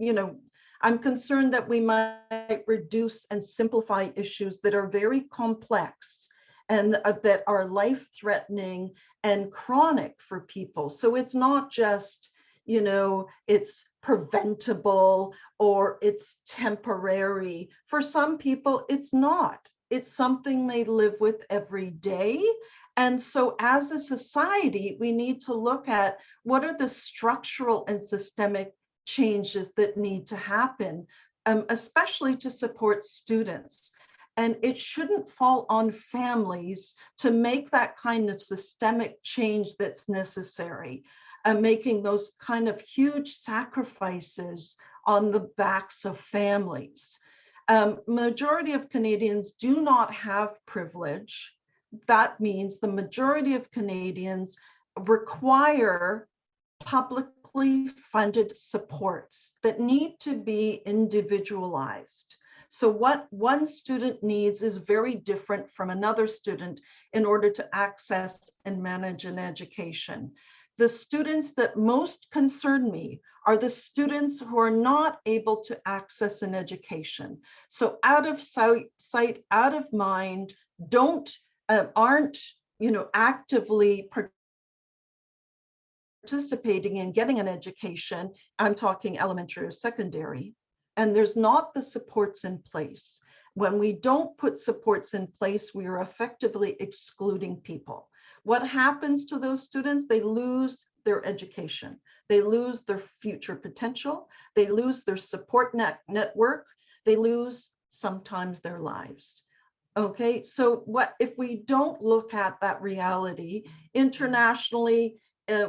I'm concerned that we might reduce and simplify issues that are very complex and that are life-threatening and chronic for people. So it's not just, it's preventable or it's temporary. For some people, it's not. It's something they live with every day. And so as a society, we need to look at what are the structural and systemic changes that need to happen, especially to support students. And it shouldn't fall on families to make that kind of systemic change that's necessary, making those kind of huge sacrifices on the backs of families. Majority of Canadians do not have privilege. That means the majority of Canadians require publicly funded supports that need to be individualized. So what one student needs is very different from another student in order to access and manage an education. The students that most concern me are the students who are not able to access an education. So out of sight, out of mind, aren't actively participating in getting an education. I'm talking elementary or secondary, and there's not the supports in place. When we don't put supports in place, we are effectively excluding people. What happens to those students? They lose their education. They lose their future potential. They lose their support network. They lose sometimes their lives. Okay, so what if we don't look at that reality internationally?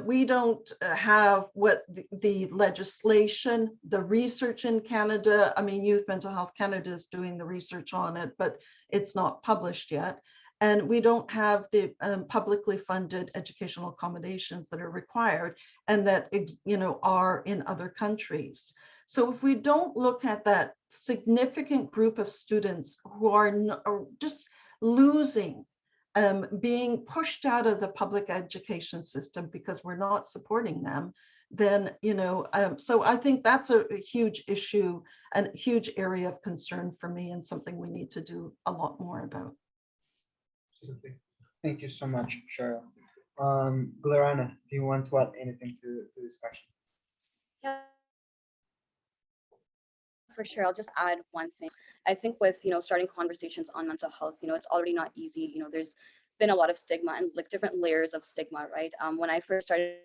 We don't have what the legislation, the research in Canada. I mean, Youth Mental Health Canada is doing the research on it, but it's not published yet. And we don't have the publicly funded educational accommodations that are required and that are in other countries. So if we don't look at that significant group of students who are just losing, being pushed out of the public education system because we're not supporting them, then, so I think that's a huge issue and a huge area of concern for me and something we need to do a lot more about. Absolutely. Thank you so much, Sheryl. Rana, do you want to add anything to this question? Yeah, for sure. I'll just add one thing. I think with, starting conversations on mental health, it's already not easy. There's been a lot of stigma and like different layers of stigma, right? When I first started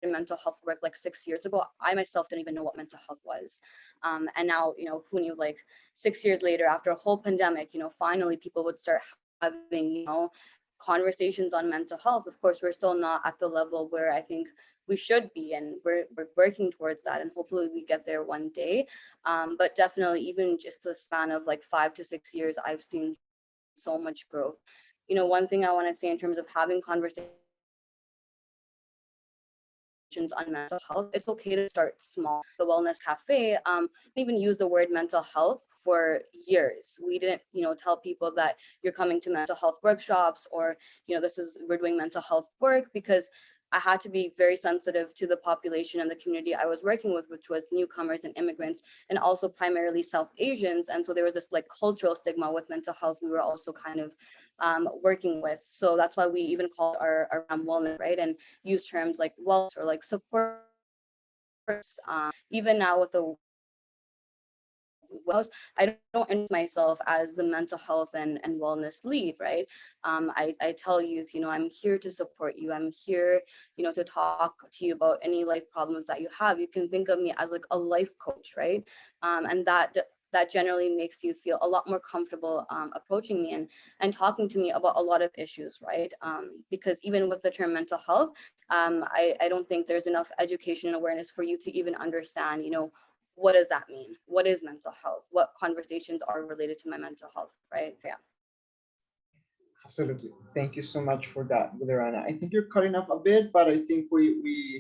mental health work like 6 years ago, I myself didn't even know what mental health was. And now, who knew, like 6 years later, after a whole pandemic, finally people would start having, conversations on mental health. Of course, we're still not at the level where I think we should be, and we're working towards that, and hopefully we get there one day. But definitely, even just the span of like 5 to 6 years, I've seen so much growth. One thing I want to say in terms of having conversations on mental health, it's okay to start small. The Wellness Cafe even use the word mental health for years. We didn't, tell people that you're coming to mental health workshops or, we're doing mental health work, because I had to be very sensitive to the population and the community I was working with, which was newcomers and immigrants, and also primarily South Asians. And so there was this like cultural stigma with mental health we were also kind of working with. So that's why we even call our wellness, right? And use terms like wellness or like support. Even now with the I don't introduce myself as the mental health and wellness lead, right? I tell youth, I'm here to support you. I'm here, to talk to you about any life problems that you have. You can think of me as like a life coach, right? And that generally makes you feel a lot more comfortable approaching me and talking to me about a lot of issues, right? Because even with the term mental health, I don't think there's enough education and awareness for you to even understand, what does that mean? What is mental health? What conversations are related to my mental health, right? Yeah. Absolutely. Thank you so much for that, Rana. I think you're cutting off a bit, but I think we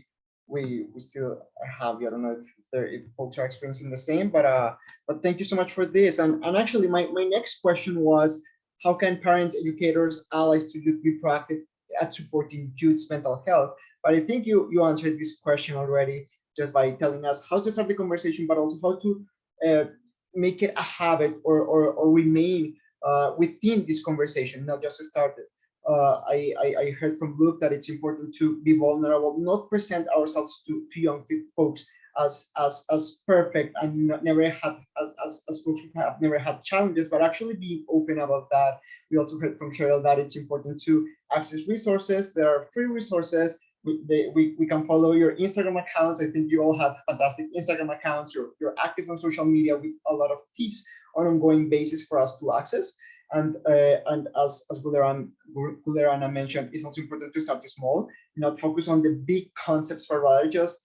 still have you. I don't know if folks are experiencing the same, but thank you so much for this. And actually, my next question was, how can parents, educators, allies to youth be proactive at supporting youth's mental health? But I think you answered this question already, just by telling us how to start the conversation, but also how to make it a habit or remain within this conversation, not just start it. I heard from Luke that it's important to be vulnerable, not present ourselves to young folks as perfect and never had as folks who have never had challenges, but actually being open about that. We also heard from Sheryl that it's important to access resources. There are free resources. We can follow your Instagram accounts. I think you all have fantastic Instagram accounts. You're active on social media with a lot of tips on an ongoing basis for us to access. And as Gul-e mentioned, it's also important to start small, not focus on the big concepts, but rather just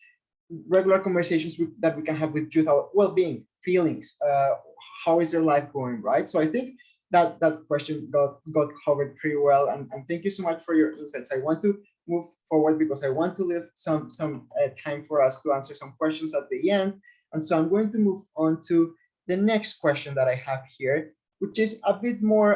regular conversations that we can have with youth about well-being, feelings, how is their life going, right? So I think that question got covered pretty well, and thank you so much for your insights. I want to move forward because I want to leave some time for us to answer some questions at the end, and so I'm going to move on to the next question that I have here, which is a bit more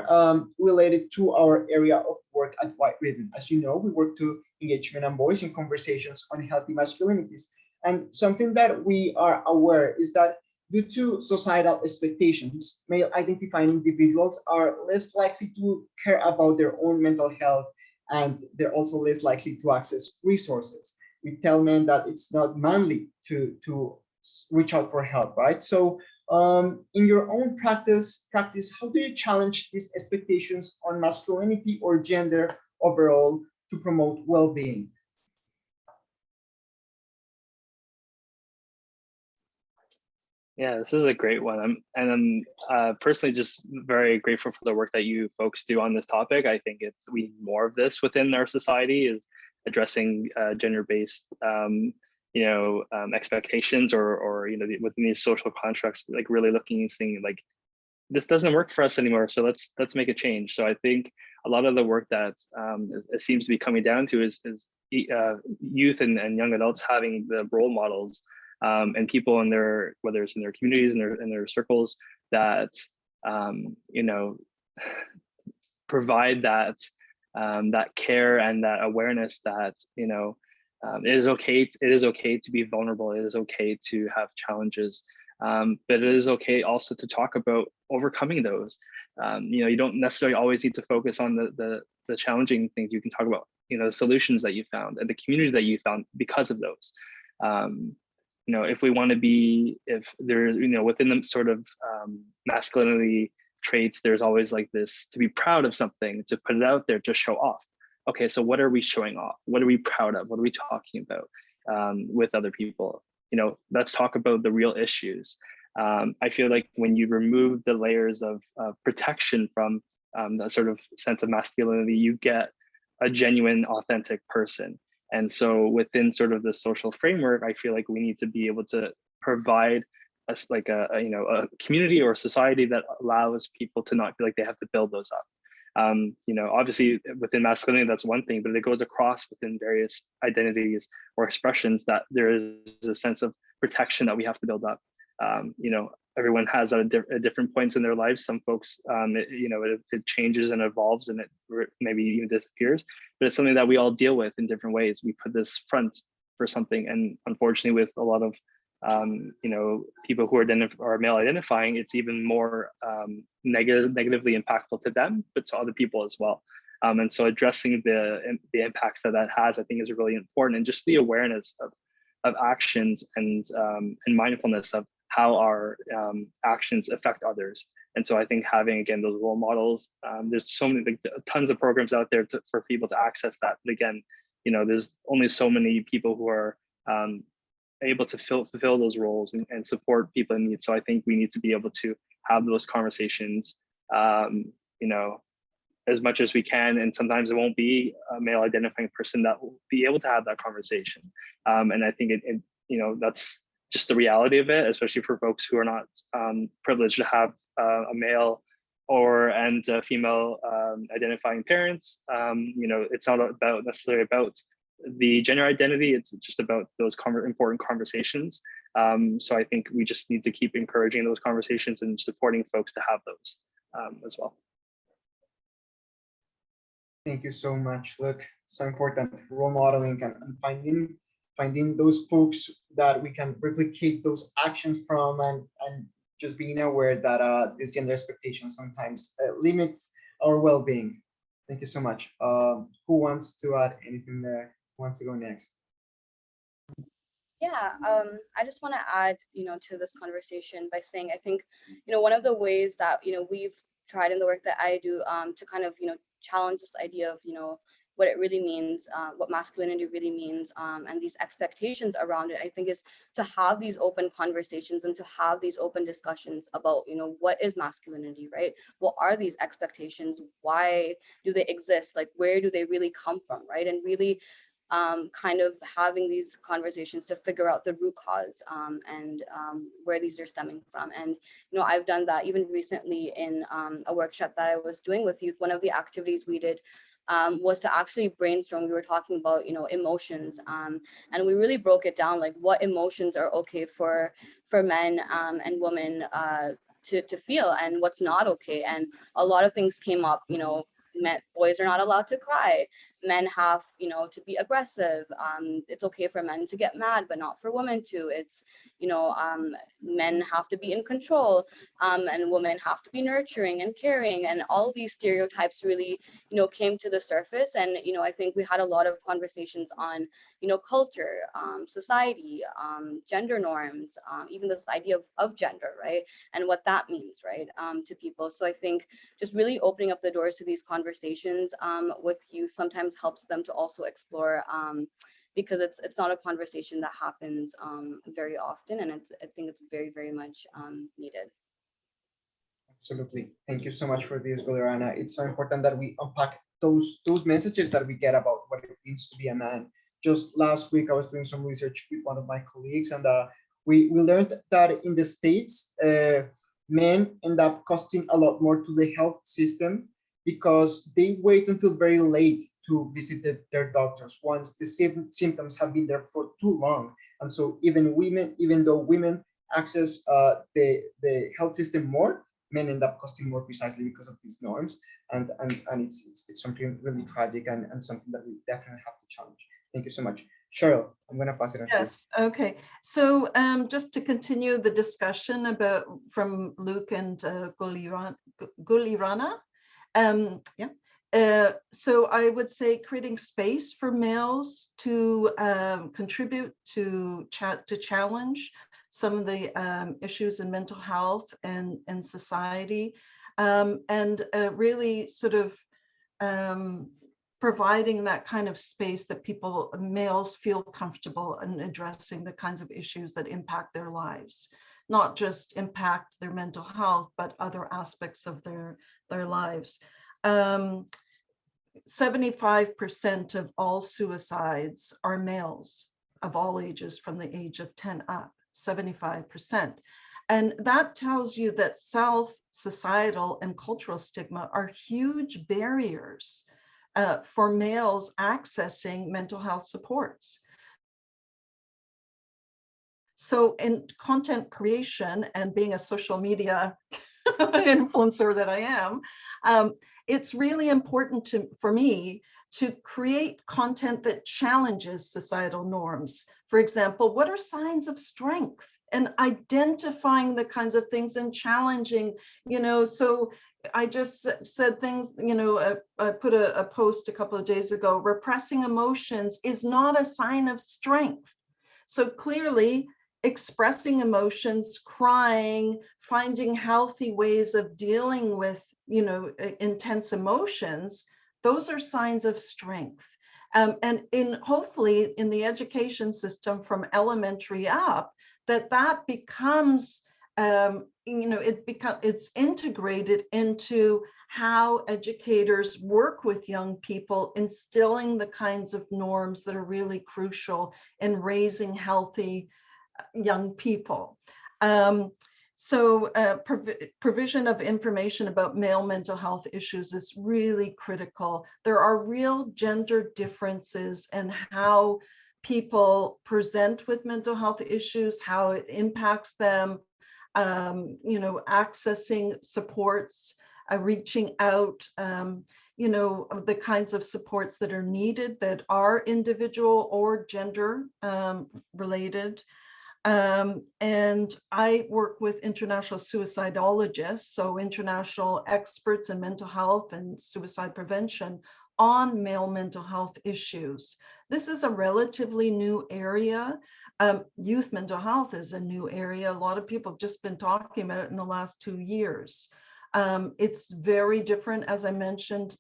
related to our area of work at White Ribbon. As you know, we work to engage men and boys in conversations on healthy masculinities. And something that we are aware is that due to societal expectations, male identifying individuals are less likely to care about their own mental health, and they're also less likely to access resources. We tell men that it's not manly to reach out for help, right? So in your own practice, how do you challenge these expectations on masculinity or gender overall to promote well-being? Yeah, this is a great one. I'm personally just very grateful for the work that you folks do on this topic. I think we need more of this within our society, is addressing gender-based expectations or within these social constructs, like really looking and seeing like this doesn't work for us anymore, so let's make a change. So I think a lot of the work that it seems to be coming down to is youth and young adults having the role models and people in their, whether it's in their communities and in their circles, that provide that that care and that awareness that it is okay to be vulnerable. It is okay to have challenges, but it is okay also to talk about overcoming those. You don't necessarily always need to focus on the challenging things. You can talk about the solutions that you found and the community that you found because of those. If we want to be, if there's within the sort of masculinity traits, there's always like this to be proud of something, to put it out there, to show off. Okay, so what are we showing off? What are we proud of? What are we talking about with other people? Let's talk about the real issues. I feel like when you remove the layers of protection from that sort of sense of masculinity, you get a genuine, authentic person. And so within sort of the social framework, I feel like we need to be able to provide us like a community or a society that allows people to not feel like they have to build those up. Obviously within masculinity, that's one thing, but it goes across within various identities or expressions that there is a sense of protection that we have to build up. Everyone has at different points in their lives. Some folks, it changes and evolves and it maybe even disappears, but it's something that we all deal with in different ways. We put this front for something, and unfortunately with a lot of people who are male identifying, it's even more negatively impactful to them, but to other people as well. And so addressing the impacts that has, I think, is really important, and just the awareness of actions and mindfulness of how our actions affect others. And so I think having, again, those role models, there's so many, tons of programs out there for people to access that. But again, there's only so many people who are able to fulfill those roles and support people in need. So I think we need to be able to have those conversations, as much as we can. And sometimes it won't be a male identifying person that will be able to have that conversation. And I think that's just the reality of it, especially for folks who are not privileged to have a male and female identifying parents. It's not necessarily about the gender identity, it's just about those important conversations. So I think we just need to keep encouraging those conversations and supporting folks to have those as well. Thank you so much. Look, so important, role modeling and finding those folks that we can replicate those actions from, and just being aware that this gender expectation sometimes limits our well-being. Thank you so much. Who wants to add anything there? Who wants to go next? Yeah, I just want to add, to this conversation by saying, I think, one of the ways that, we've tried in the work that I do to kind of, challenge this idea of, what it really means, what masculinity really means, and these expectations around it, I think, is to have these open conversations and to have these open discussions about, what is masculinity, right? What are these expectations? Why do they exist? Like, where do they really come from, right? And really kind of having these conversations to figure out the root cause and where these are stemming from. And, I've done that even recently in a workshop that I was doing with youth. One of the activities we did was to actually brainstorm. We were talking about, emotions, and we really broke it down, like what emotions are okay for men and women to feel, and what's not okay. And a lot of things came up, boys are not allowed to cry. Men have, to be aggressive. It's okay for men to get mad, but not for women to. It's, men have to be in control, and women have to be nurturing and caring. And all of these stereotypes really, came to the surface. And, I think we had a lot of conversations on, culture, society, gender norms, even this idea of gender, right? And what that means, right, to people. So I think just really opening up the doors to these conversations with youth sometimes helps them to also explore, because it's not a conversation that happens very often, and I think it's very, very much needed. Absolutely. Thank you so much for this, Gul-e. It's so important that we unpack those messages that we get about what it means to be a man. Just last week, I was doing some research with one of my colleagues, and we learned that in the States, men end up costing a lot more to the health system because they wait until very late to visit their doctors once the symptoms have been there for too long. And so even though women access the health system more, men end up costing more precisely because of these norms. And it's something really tragic and something that we definitely have to challenge. Thank you so much. Sheryl, I'm going to pass it on to you. Yes, okay. So just to continue the discussion about from Luke and Gul-e Rana, so I would say creating space for males to contribute to challenge some of the issues in mental health and society, and really sort of providing that kind of space that males feel comfortable in addressing the kinds of issues that impact their lives, not just impact their mental health, but other aspects of their lives. 75% of all suicides are males of all ages from the age of 10 up, 75%. And that tells you that societal, and cultural stigma are huge barriers for males accessing mental health supports. So in content creation and being a social media influencer that I am, it's really important for me to create content that challenges societal norms. For example, what are signs of strength? And identifying the kinds of things and challenging, so I just said things, I put a post a couple of days ago, repressing emotions is not a sign of strength. So clearly, expressing emotions, crying, finding healthy ways of dealing with, intense emotions, those are signs of strength. And hopefully in the education system from elementary up, that becomes, it's integrated into how educators work with young people, instilling the kinds of norms that are really crucial in raising healthy young people. So provision of information about male mental health issues is really critical. There are real gender differences in how people present with mental health issues, how it impacts them, accessing supports, reaching out, the kinds of supports that are needed that are individual or gender related. And I work with international suicidologists, so international experts in mental health and suicide prevention on male mental health issues. This is a relatively new area. Youth mental health is a new area. A lot of people have just been talking about it in the last 2 years. It's very different, as I mentioned,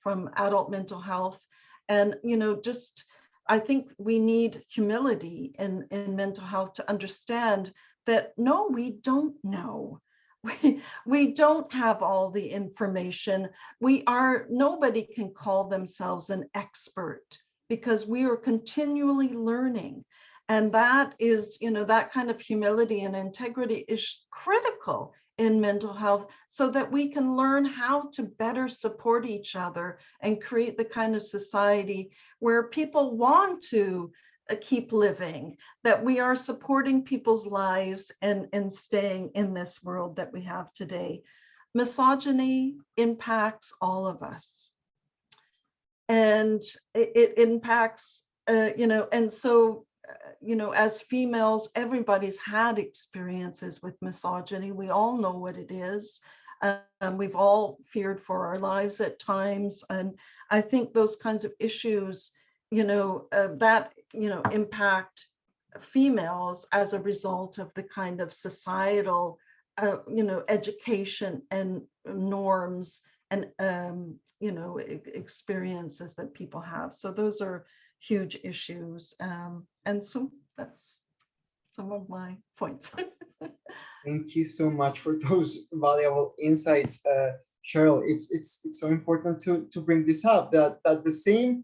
from adult mental health. And, I think we need humility in mental health to understand that, no, we don't know. We don't have all the information. Nobody can call themselves an expert because we are continually learning. And that is, that kind of humility and integrity is critical in mental health so that we can learn how to better support each other and create the kind of society where people want to keep living, that we are supporting people's lives and staying in this world that we have today. Misogyny impacts all of us. And it impacts, and so, as females, everybody's had experiences with misogyny. We all know what it is. We've all feared for our lives at times. And I think those kinds of issues, impact females as a result of the kind of societal, education and norms and, experiences that people have. So those are huge issues. And so that's some of my points. Thank you so much for those valuable insights, Sheryl. It's so important to bring this up, that the same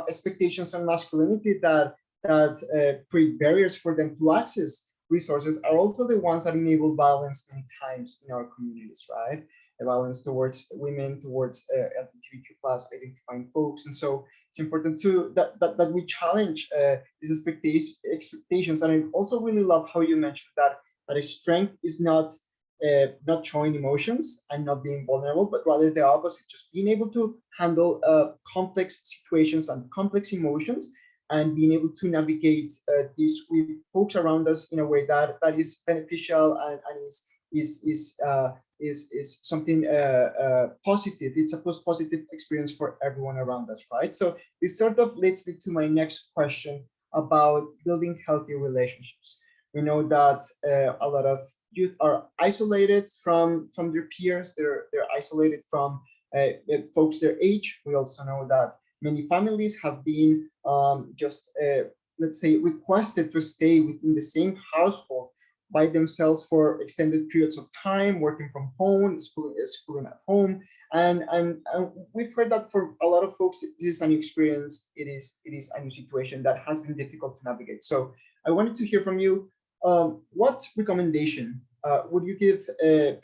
expectations on masculinity that create barriers for them to access resources are also the ones that enable violence many times in our communities, right? Violence towards women, towards LGBTQ plus identifying folks, and so it's important that we challenge these expectations. And I also really love how you mentioned that a strength is not showing emotions and not being vulnerable, but rather the opposite, just being able to handle complex situations and complex emotions, and being able to navigate this with folks around us in a way that is beneficial and is something positive. It's a positive experience for everyone around us, right? So this sort of leads me to my next question about building healthy relationships. We know that a lot of youth are isolated from their peers. They're isolated from folks their age. We also know that many families have been let's say, requested to stay within the same household by themselves for extended periods of time, working from home, schooling at home, and we've heard that for a lot of folks, this is a new experience. It is a new situation that has been difficult to navigate. So I wanted to hear from you. What recommendation would you give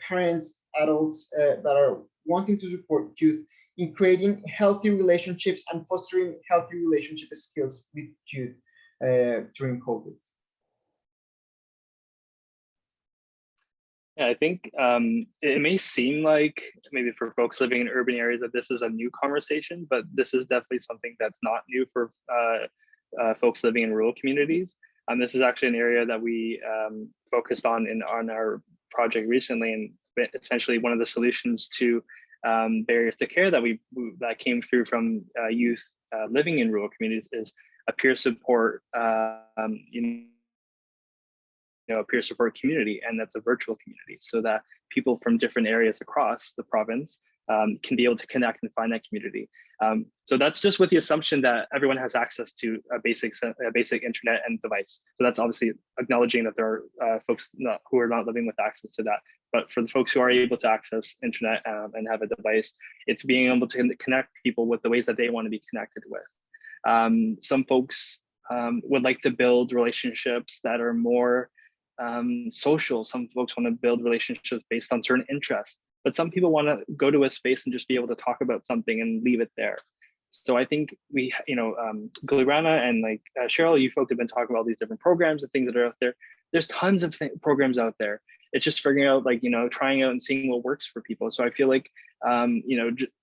parents, adults that are wanting to support youth in creating healthy relationships and fostering healthy relationship skills with youth during COVID? Yeah, I think it may seem like maybe for folks living in urban areas that this is a new conversation, but this is definitely something that's not new for folks living in rural communities. This is actually an area that we focused on our project recently, and essentially one of the solutions to barriers to care that came through from youth living in rural communities is a peer support, a peer support community, and that's a virtual community, so that people from different areas across the province can be able to connect and find that community. So that's just with the assumption that everyone has access to a basic internet and device. So that's obviously acknowledging that there are folks who are not living with access to that. But for the folks who are able to access internet and have a device, it's being able to connect people with the ways that they want to be connected with. Some folks would like to build relationships that are more social. Some folks want to build relationships based on certain interests, but some people want to go to a space and just be able to talk about something and leave it there. So I think we, Gul-e, Rana, and like Sheryl, you folks have been talking about all these different programs and things that are out there. There's tons of programs out there. It's just figuring out, trying out and seeing what works for people. So I feel like,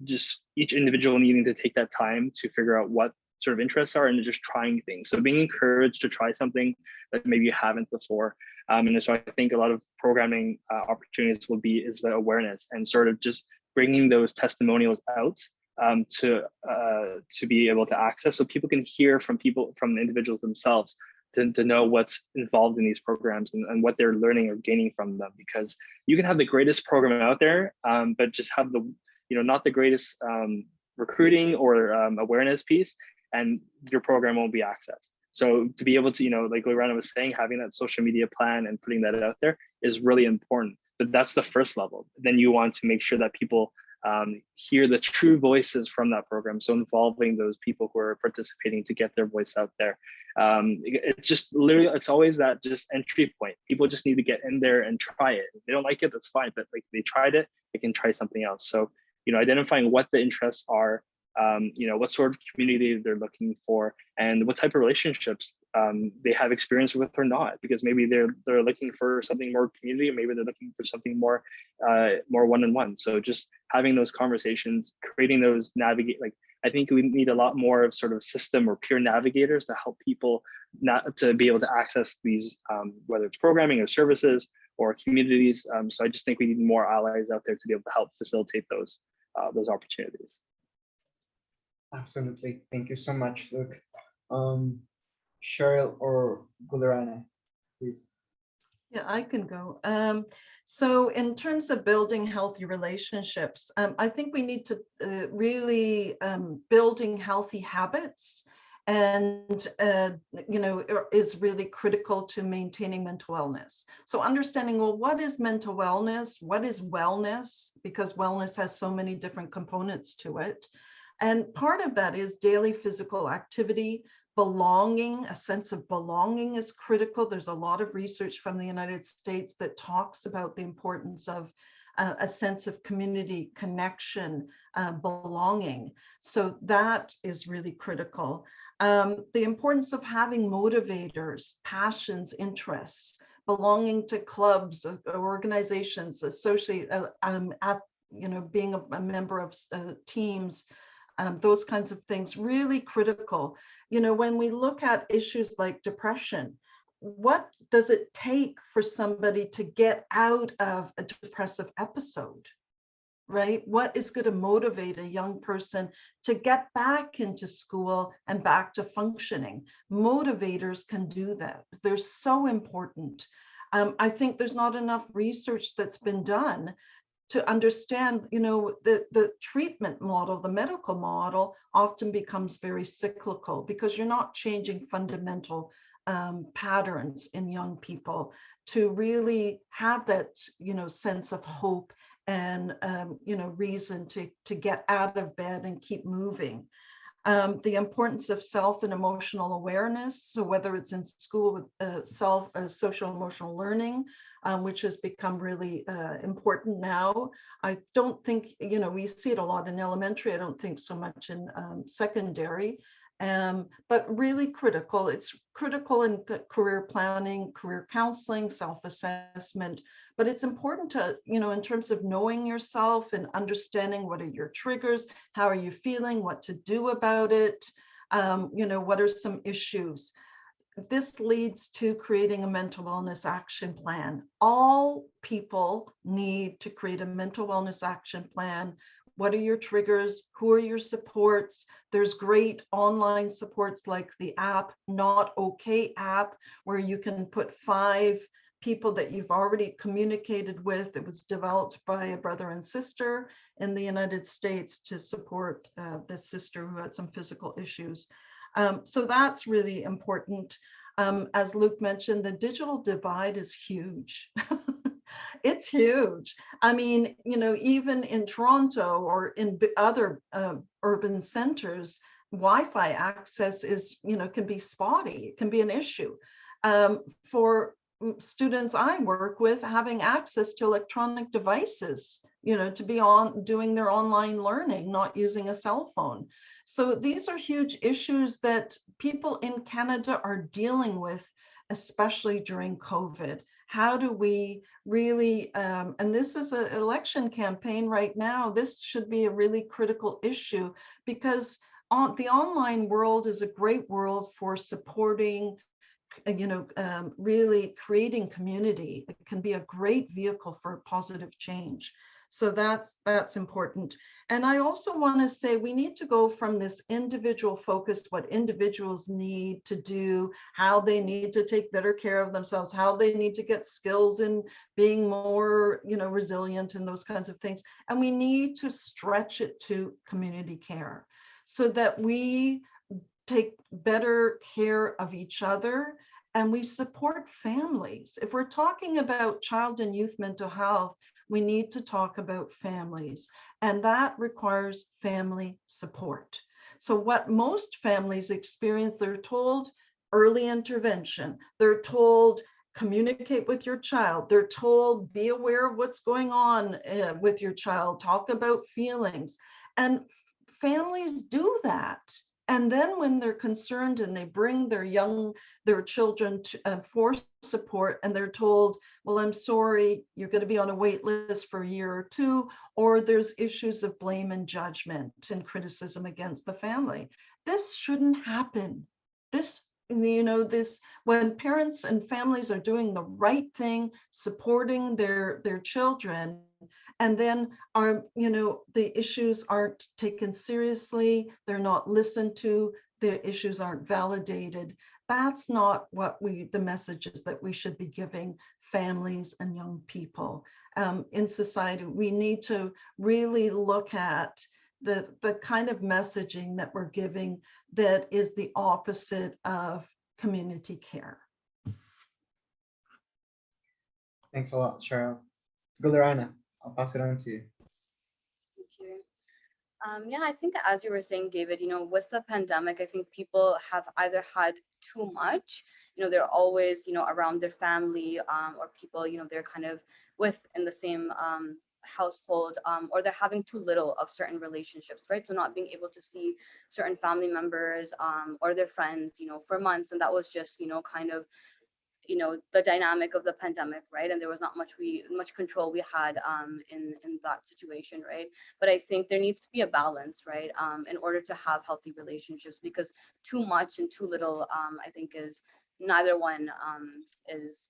just each individual needing to take that time to figure out what sort of interests are and just trying things. So being encouraged to try something that maybe you haven't before. And so I think a lot of programming opportunities is the awareness and sort of just bringing those testimonials out to be able to access, so people can hear from individuals themselves to know what's involved in these programs and what they're learning or gaining from them. Because you can have the greatest program out there, but just have not the greatest recruiting or awareness piece, and your program won't be accessed. So to be able to, like Rana was saying, having that social media plan and putting that out there is really important. But that's the first level. Then you want to make sure that people hear the true voices from that program. So involving those people who are participating to get their voice out there. It's just literally, it's always that just entry point. People just need to get in there and try it. If they don't like it, that's fine. But like they tried it, they can try something else. So, identifying what the interests are, what sort of community they're looking for, and what type of relationships they have experience with or not. Because maybe they're looking for something more community, or maybe they're looking for something more one-on-one. So just having those conversations, creating those I think we need a lot more of sort of system or peer navigators to help people not to be able to access these, whether it's programming or services or communities. So I just think we need more allies out there to be able to help facilitate those opportunities. Absolutely. Thank you so much, Luke. Sheryl or Gul-e, please. Yeah, I can go. So in terms of building healthy relationships, I think we need to really building healthy habits, and is really critical to maintaining mental wellness. So understanding, well, what is mental wellness? What is wellness? Because wellness has so many different components to it. And part of that is daily physical activity. Belonging, a sense of belonging is critical. There's a lot of research from the United States that talks about the importance of a sense of community connection, belonging. So that is really critical. The importance of having motivators, passions, interests, belonging to clubs, organizations, being a member of teams, those kinds of things, really critical. When we look at issues like depression, what does it take for somebody to get out of a depressive episode, right? What is going to motivate a young person to get back into school and back to functioning? Motivators can do that. They're so important. I think there's not enough research that's been done to understand, the treatment model, the medical model often becomes very cyclical because you're not changing fundamental patterns in young people to really have that, sense of hope and, reason to get out of bed and keep moving. The importance of self and emotional awareness. So whether it's in school with social emotional learning, which has become really important now. I don't think, we see it a lot in elementary. I don't think so much in secondary, but really critical. It's critical in career planning, career counseling, self-assessment, but it's important to, in terms of knowing yourself and understanding what are your triggers, how are you feeling, what to do about it, what are some issues. This leads to creating a mental wellness action plan. All people need to create a mental wellness action plan. What are your triggers? Who are your supports? There's great online supports like the app, Not Okay app, where you can put 5 people that you've already communicated with. It was developed by a brother and sister in the United States to support the sister who had some physical issues. So that's really important. As Luke mentioned, the digital divide is huge. It's huge. I mean, even in Toronto or in other urban centers, Wi-Fi access is, can be spotty. It can be an issue. For students I work with, having access to electronic devices, to be doing their online learning, not using a cell phone. So these are huge issues that people in Canada are dealing with, especially during COVID. How do we really, and this is an election campaign right now, this should be a really critical issue because the online world is a great world for supporting, really creating community. It can be a great vehicle for positive change. So that's important. And I also want to say we need to go from this individual focused, what individuals need to do, how they need to take better care of themselves, how they need to get skills in being more, resilient and those kinds of things. And we need to stretch it to community care so that we take better care of each other and we support families. If we're talking about child and youth mental health, we need to talk about families, and that requires family support. So what most families experience, they're told early intervention, they're told communicate with your child, they're told be aware of what's going on with your child, talk about feelings, and families do that. And then when they're concerned and they bring their children to, for support, and they're told, well, I'm sorry, you're going to be on a wait list for a year or two, or there's issues of blame and judgment and criticism against the family. This shouldn't happen. This, when parents and families are doing the right thing, supporting their children, and then the issues aren't taken seriously, they're not listened to, the issues aren't validated. That's not what the messages that we should be giving families and young people in society. We need to really look at the kind of messaging that we're giving that is the opposite of community care. Thanks a lot, Sheryl. Rana, I'll pass it on to you. Thank you. Yeah, I think as you were saying, David, with the pandemic, I think people have either had too much, they're always, around their family or people, they're kind of in the same household, or they're having too little of certain relationships, right? So not being able to see certain family members or their friends, for months. And that was just, kind of, the dynamic of the pandemic, right? And there was not much control we had in that situation, right? But I think there needs to be a balance, right? In order to have healthy relationships, because too much and too little, I think is neither one is,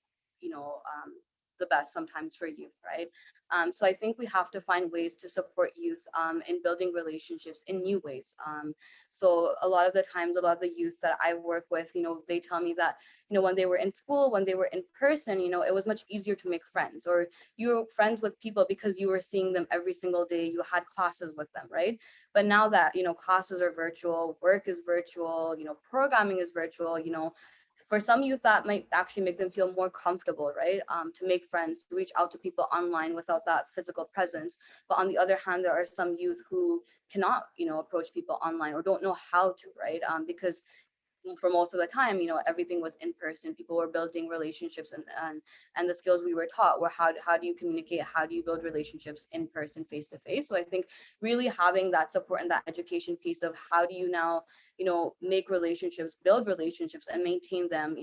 the best sometimes for youth, right? So I think we have to find ways to support youth in building relationships in new ways. So a lot of the times, a lot of the youth that I work with, they tell me that, when they were in school, when they were in person, it was much easier to make friends, or you were friends with people because you were seeing them every single day, you had classes with them, right? But now that, classes are virtual, work is virtual, programming is virtual, for some youth that might actually make them feel more comfortable, right? To make friends, to reach out to people online without that physical presence. But on the other hand, there are some youth who cannot, approach people online or don't know how to, right? Because for most of the time, everything was in person. People were building relationships, and the skills we were taught were how do you communicate, how do you build relationships in person, face to face. So I think really having that support and that education piece of how do you now, make relationships, build relationships, and maintain them,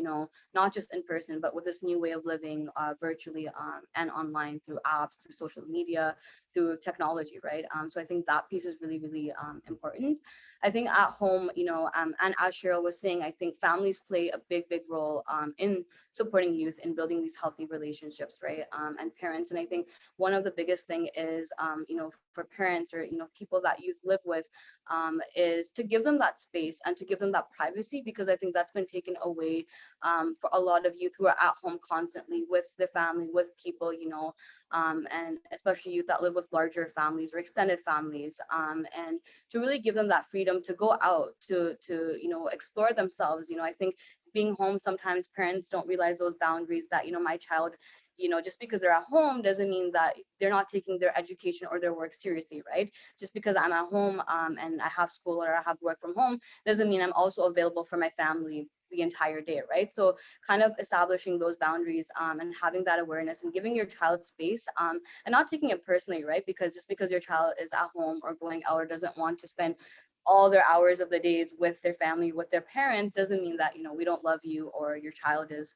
not just in person, but with this new way of living virtually and online through apps, through social media, through technology, right? So I think that piece is really, really important. I think at home, and as Sheryl was saying, I think families play a big, big role in supporting youth in building these healthy relationships, right? And parents. And I think one of the biggest thing is, for parents or, people that youth live with, is to give them that space and to give them that privacy, because I think that's been taken away for a lot of youth who are at home constantly with their family, with people, and especially youth that live with larger families or extended families, and to really give them that freedom to go out, to explore themselves. I think being home, sometimes parents don't realize those boundaries that, my child, just because they're at home doesn't mean that they're not taking their education or their work seriously, right? Just because I'm at home and I have school or I have work from home doesn't mean I'm also available for my family the entire day, right? So kind of establishing those boundaries and having that awareness and giving your child space and not taking it personally, right? Because just because your child is at home or going out or doesn't want to spend all their hours of the days with their family, with their parents, doesn't mean that, we don't love you or your child is,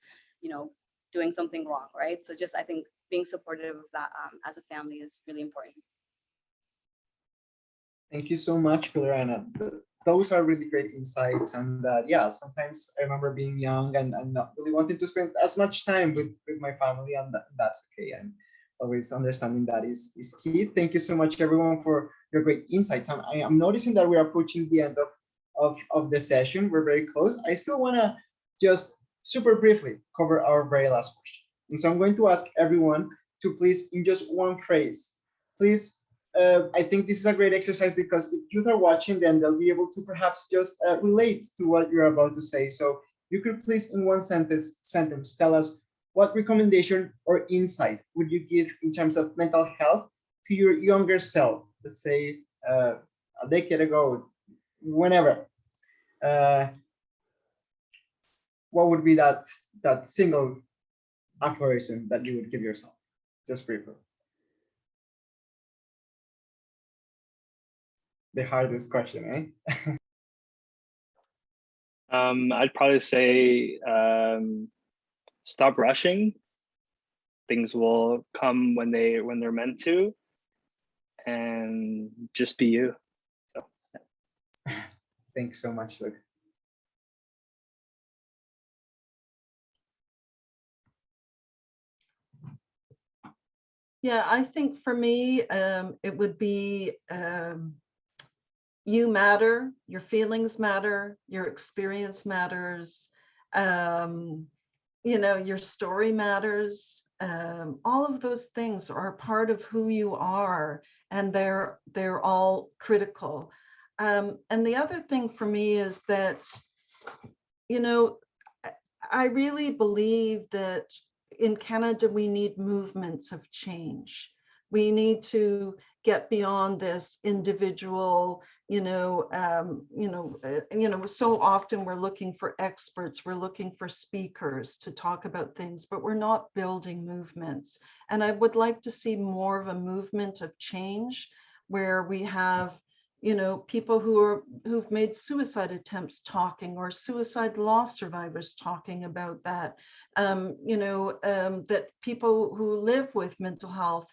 doing something wrong, right? So just, I think being supportive of that as a family is really important. Thank you so much, Rana. Those are really great insights. And yeah, sometimes I remember being young and not really wanting to spend as much time with my family, and that's okay. And always understanding that is key. Thank you so much, everyone, for your great insights. And I am noticing that we're approaching the end of the session. We're very close. I still want to just super briefly cover our very last question. And so I'm going to ask everyone to please, in just one phrase, please, I think this is a great exercise, because if youth are watching, then they'll be able to perhaps just relate to what you're about to say. So you could please, in one sentence, tell us what recommendation or insight would you give in terms of mental health to your younger self, let's say a decade ago, whenever? What would be that single aphorism that you would give yourself? Just briefly. The hardest question, eh? I'd probably say stop rushing. Things will come when they're meant to, and just be you. So, yeah. Thanks so much, Luke. Yeah, I think for me, it would be you matter, your feelings matter, your experience matters, you know, your story matters. All of those things are part of who you are, and they're all critical. And the other thing for me is that, you know, I really believe that in Canada, we need movements of change. We need to get beyond this individual, so often we're looking for experts, we're looking for speakers to talk about things, but we're not building movements. And I would like to see more of a movement of change where we have, you know, people who've made suicide attempts talking, or suicide loss survivors talking about that, that people who live with mental health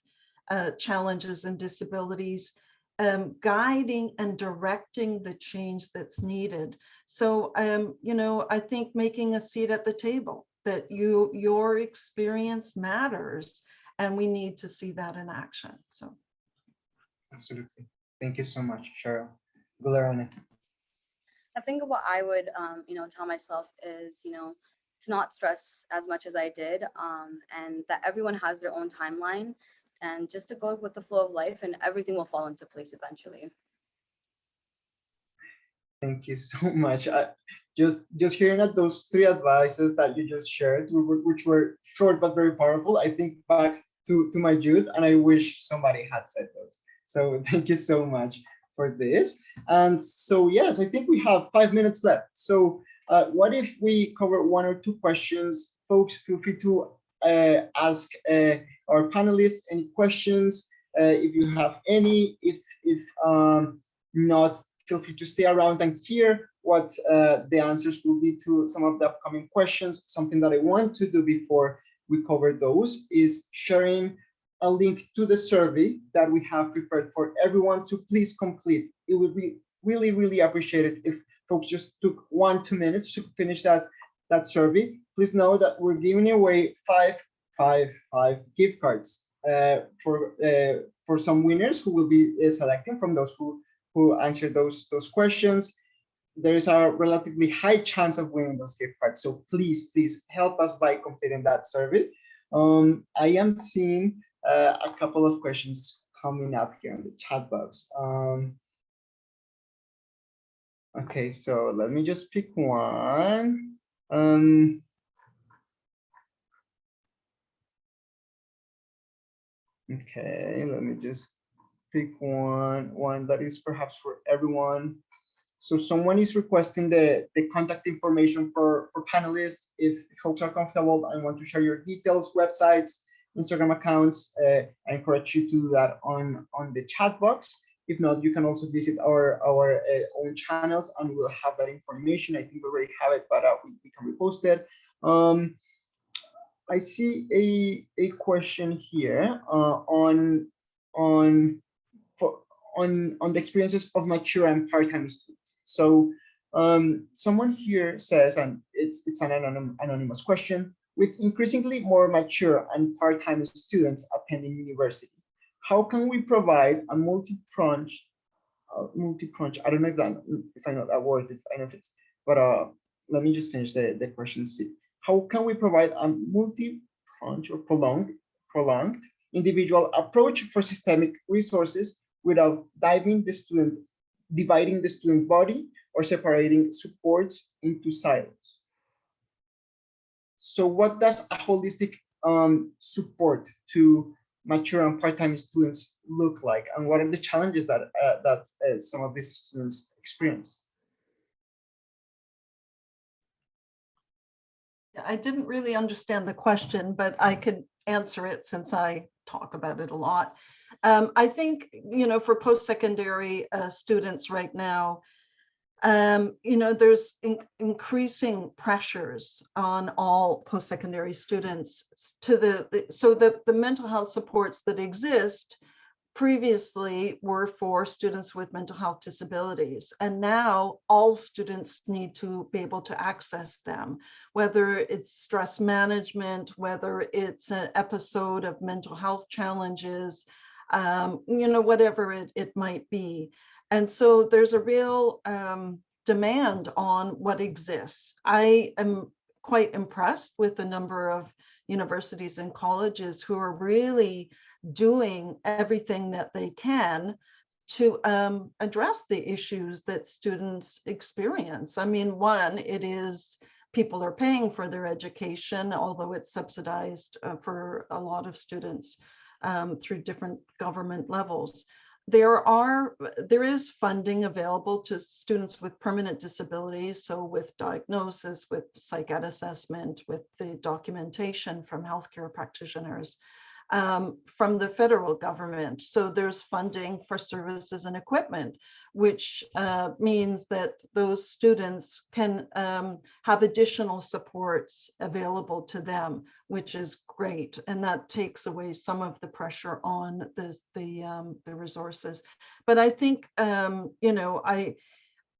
challenges and disabilities, guiding and directing the change that's needed. So, I think making a seat at the table, that your experience matters, and we need to see that in action. So, absolutely. Thank you so much, Sheryl. Gul-e. I think what I would, tell myself is, to not stress as much as I did, and that everyone has their own timeline, and just to go with the flow of life, and everything will fall into place eventually. Thank you so much. Just hearing that those three advices that you just shared, which were short but very powerful, I think back to my youth, and I wish somebody had said those. So thank you so much for this. And so, yes, I think we have 5 minutes left. So what if we cover one or two questions? Folks, feel free to ask our panelists any questions if you have any. If not, feel free to stay around and hear what the answers will be to some of the upcoming questions. Something that I want to do before we cover those is sharing a link to the survey that we have prepared for everyone to please complete. It would be really, really appreciated if folks just took 1-2 minutes to finish that survey. Please know that we're giving away five gift cards for some winners who will be selecting from those who answered those questions. There is a relatively high chance of winning those gift cards. So please help us by completing that survey. I am seeing a couple of questions coming up here in the chat box. Okay, so let me just pick one. Okay, let me just pick one that is perhaps for everyone. So someone is requesting the contact information for panelists. If folks are comfortable and want to share your details, websites, Instagram accounts, I encourage you to do that on the chat box. If not, you can also visit our own channels and we'll have that information. I think we already have it, but we can repost it. I see a question here on the experiences of mature and part-time students. So someone here says, and it's an anonymous question, with increasingly more mature and part-time students attending university, how can we provide a multi-pronged, I don't know if I know that word, but let me just finish the question. See, how can we provide a multi-pronged or prolonged individual approach for systemic resources without dividing the student body or separating supports into silos? So what does a holistic support to mature and part-time students look like, and what are the challenges that some of these students experience? I didn't really understand the question, but I could answer it since I talk about it a lot. I think, for post-secondary students right now, there's increasing pressures on all post-secondary students so that the mental health supports that exist previously were for students with mental health disabilities, and now all students need to be able to access them, whether it's stress management, whether it's an episode of mental health challenges, whatever it might be. And so there's a real demand on what exists. I am quite impressed with the number of universities and colleges who are really doing everything that they can to address the issues that students experience. I mean, one, it is people are paying for their education, although it's subsidized for a lot of students through different government levels. There is funding available to students with permanent disabilities, so with diagnosis, with psych ed assessment, with the documentation from healthcare practitioners from the federal government. So there's funding for services and equipment, which means that those students can have additional supports available to them, which is great. And that takes away some of the pressure on the resources. But I think,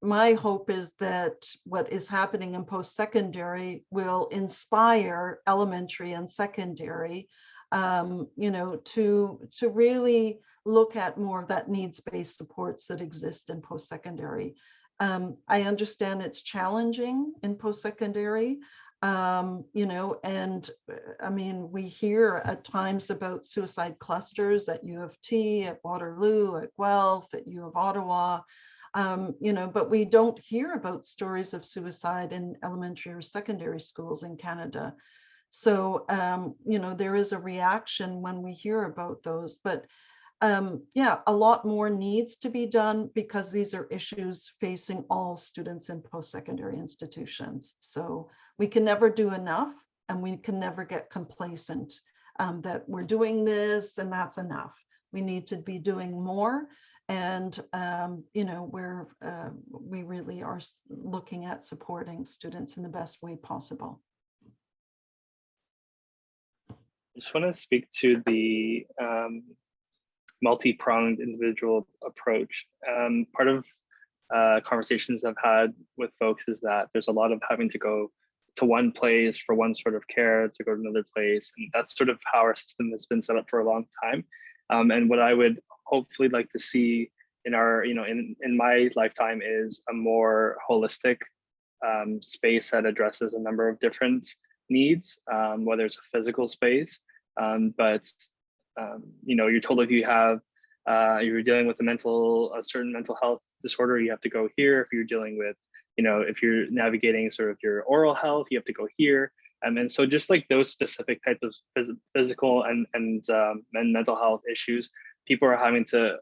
my hope is that what is happening in post-secondary will inspire elementary and secondary to really look at more of that needs-based supports that exist in post-secondary. I understand it's challenging in post-secondary, and I mean, we hear at times about suicide clusters at U of T, at Waterloo, at Guelph, at U of Ottawa, but we don't hear about stories of suicide in elementary or secondary schools in Canada. So, there is a reaction when we hear about those, but yeah, a lot more needs to be done because these are issues facing all students in post-secondary institutions. So we can never do enough, and we can never get complacent that we're doing this and that's enough. We need to be doing more. And, we really are looking at supporting students in the best way possible. I just want to speak to the multi-pronged individual approach. Part of conversations I've had with folks is that there's a lot of having to go to one place for one sort of care to go to another place. And that's sort of how our system has been set up for a long time. And what I would hopefully like to see in our, in my lifetime is a more holistic space that addresses a number of different needs, whether it's a physical space, but you're told if you have, you're dealing with a certain mental health disorder, you have to go here. If you're dealing with, if you're navigating sort of your oral health, you have to go here. And so just like those specific types of physical and mental health issues, people are having to,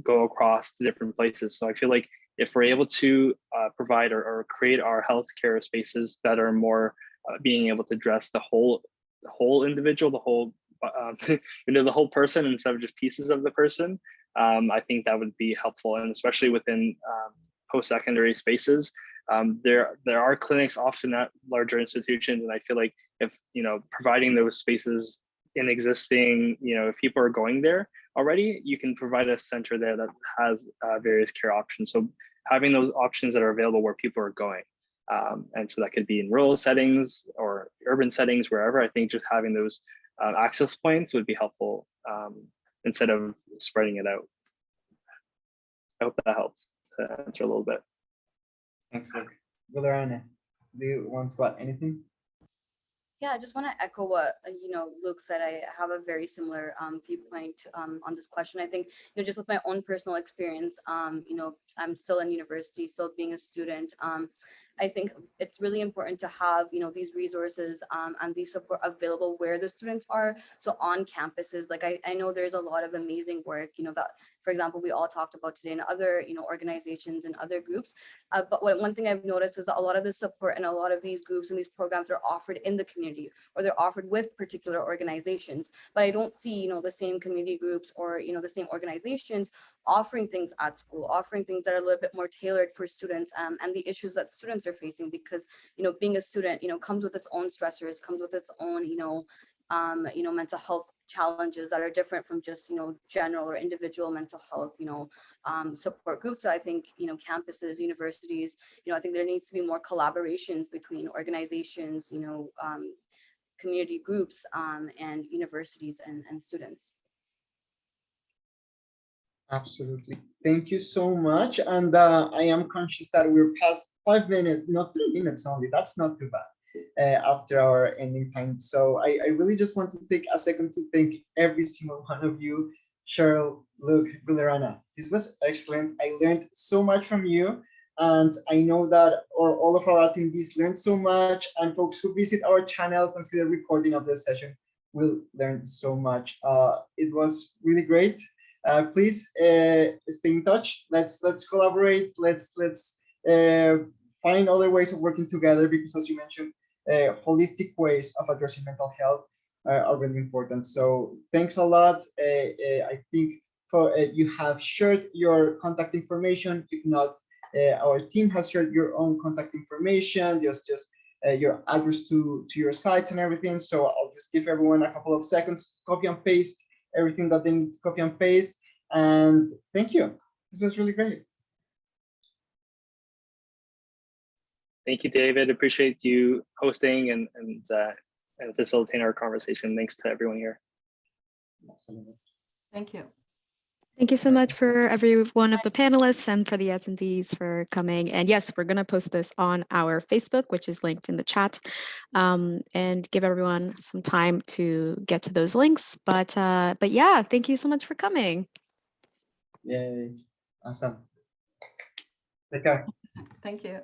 go across to different places. So I feel like if we're able to provide or create our healthcare spaces that are more being able to address the whole individual, the whole the whole person instead of just pieces of the person, I think that would be helpful. And especially within post-secondary spaces, there are clinics often at larger institutions, and I feel like if providing those spaces in existing, if people are going there already, you can provide a center there that has various care options. So having those options that are available where people are going. And so that could be in rural settings or urban settings, wherever. I think just having those access points would be helpful instead of spreading it out. I hope that helps to answer a little bit. Thanks, Luke. Rana, do you want to add anything? Yeah, I just want to echo what Luke said. I have a very similar viewpoint on this question. I think just with my own personal experience, I'm still in university, still being a student. I think it's really important to have, these resources and these support available where the students are. So on campuses, like I know there's a lot of amazing work, that, for example, we all talked about today in other, organizations and other groups. But one thing I've noticed is that a lot of the support and a lot of these groups and these programs are offered in the community, or they're offered with particular organizations. But I don't see, the same community groups or, the same organizations offering things at school, offering things that are a little bit more tailored for students and the issues that students are facing, because, being a student, comes with its own stressors, comes with its own, mental health challenges that are different from just, general or individual mental health, support groups. So I think, campuses, universities, I think there needs to be more collaborations between organizations, community groups and universities and students. Absolutely. Thank you so much. And I am conscious that we're past 5 minutes, not 3 minutes only. That's not too bad after our ending time. So I really just want to take a second to thank every single one of you. Sheryl, Luke, Gul-e, Rana. This was excellent. I learned so much from you. And I know that all of our attendees learned so much. And folks who visit our channels and see the recording of this session will learn so much. It was really great. Please stay in touch. Let's collaborate. Let's find other ways of working together, because, as you mentioned, holistic ways of addressing mental health are really important. So thanks a lot. I think you have shared your contact information. If not, our team has shared your own contact information, just your address to your sites and everything. So I'll just give everyone a couple of seconds to copy and paste everything that they need to copy and paste. And thank you. This was really great. Thank you, David. Appreciate you hosting and facilitating our conversation. Thanks to everyone here. Thank you. Thank you so much for every one of the panelists and for the attendees for coming. And yes, we're going to post this on our Facebook, which is linked in the chat, and give everyone some time to get to those links. But yeah, thank you so much for coming. Yay. Awesome. Take care. Thank you.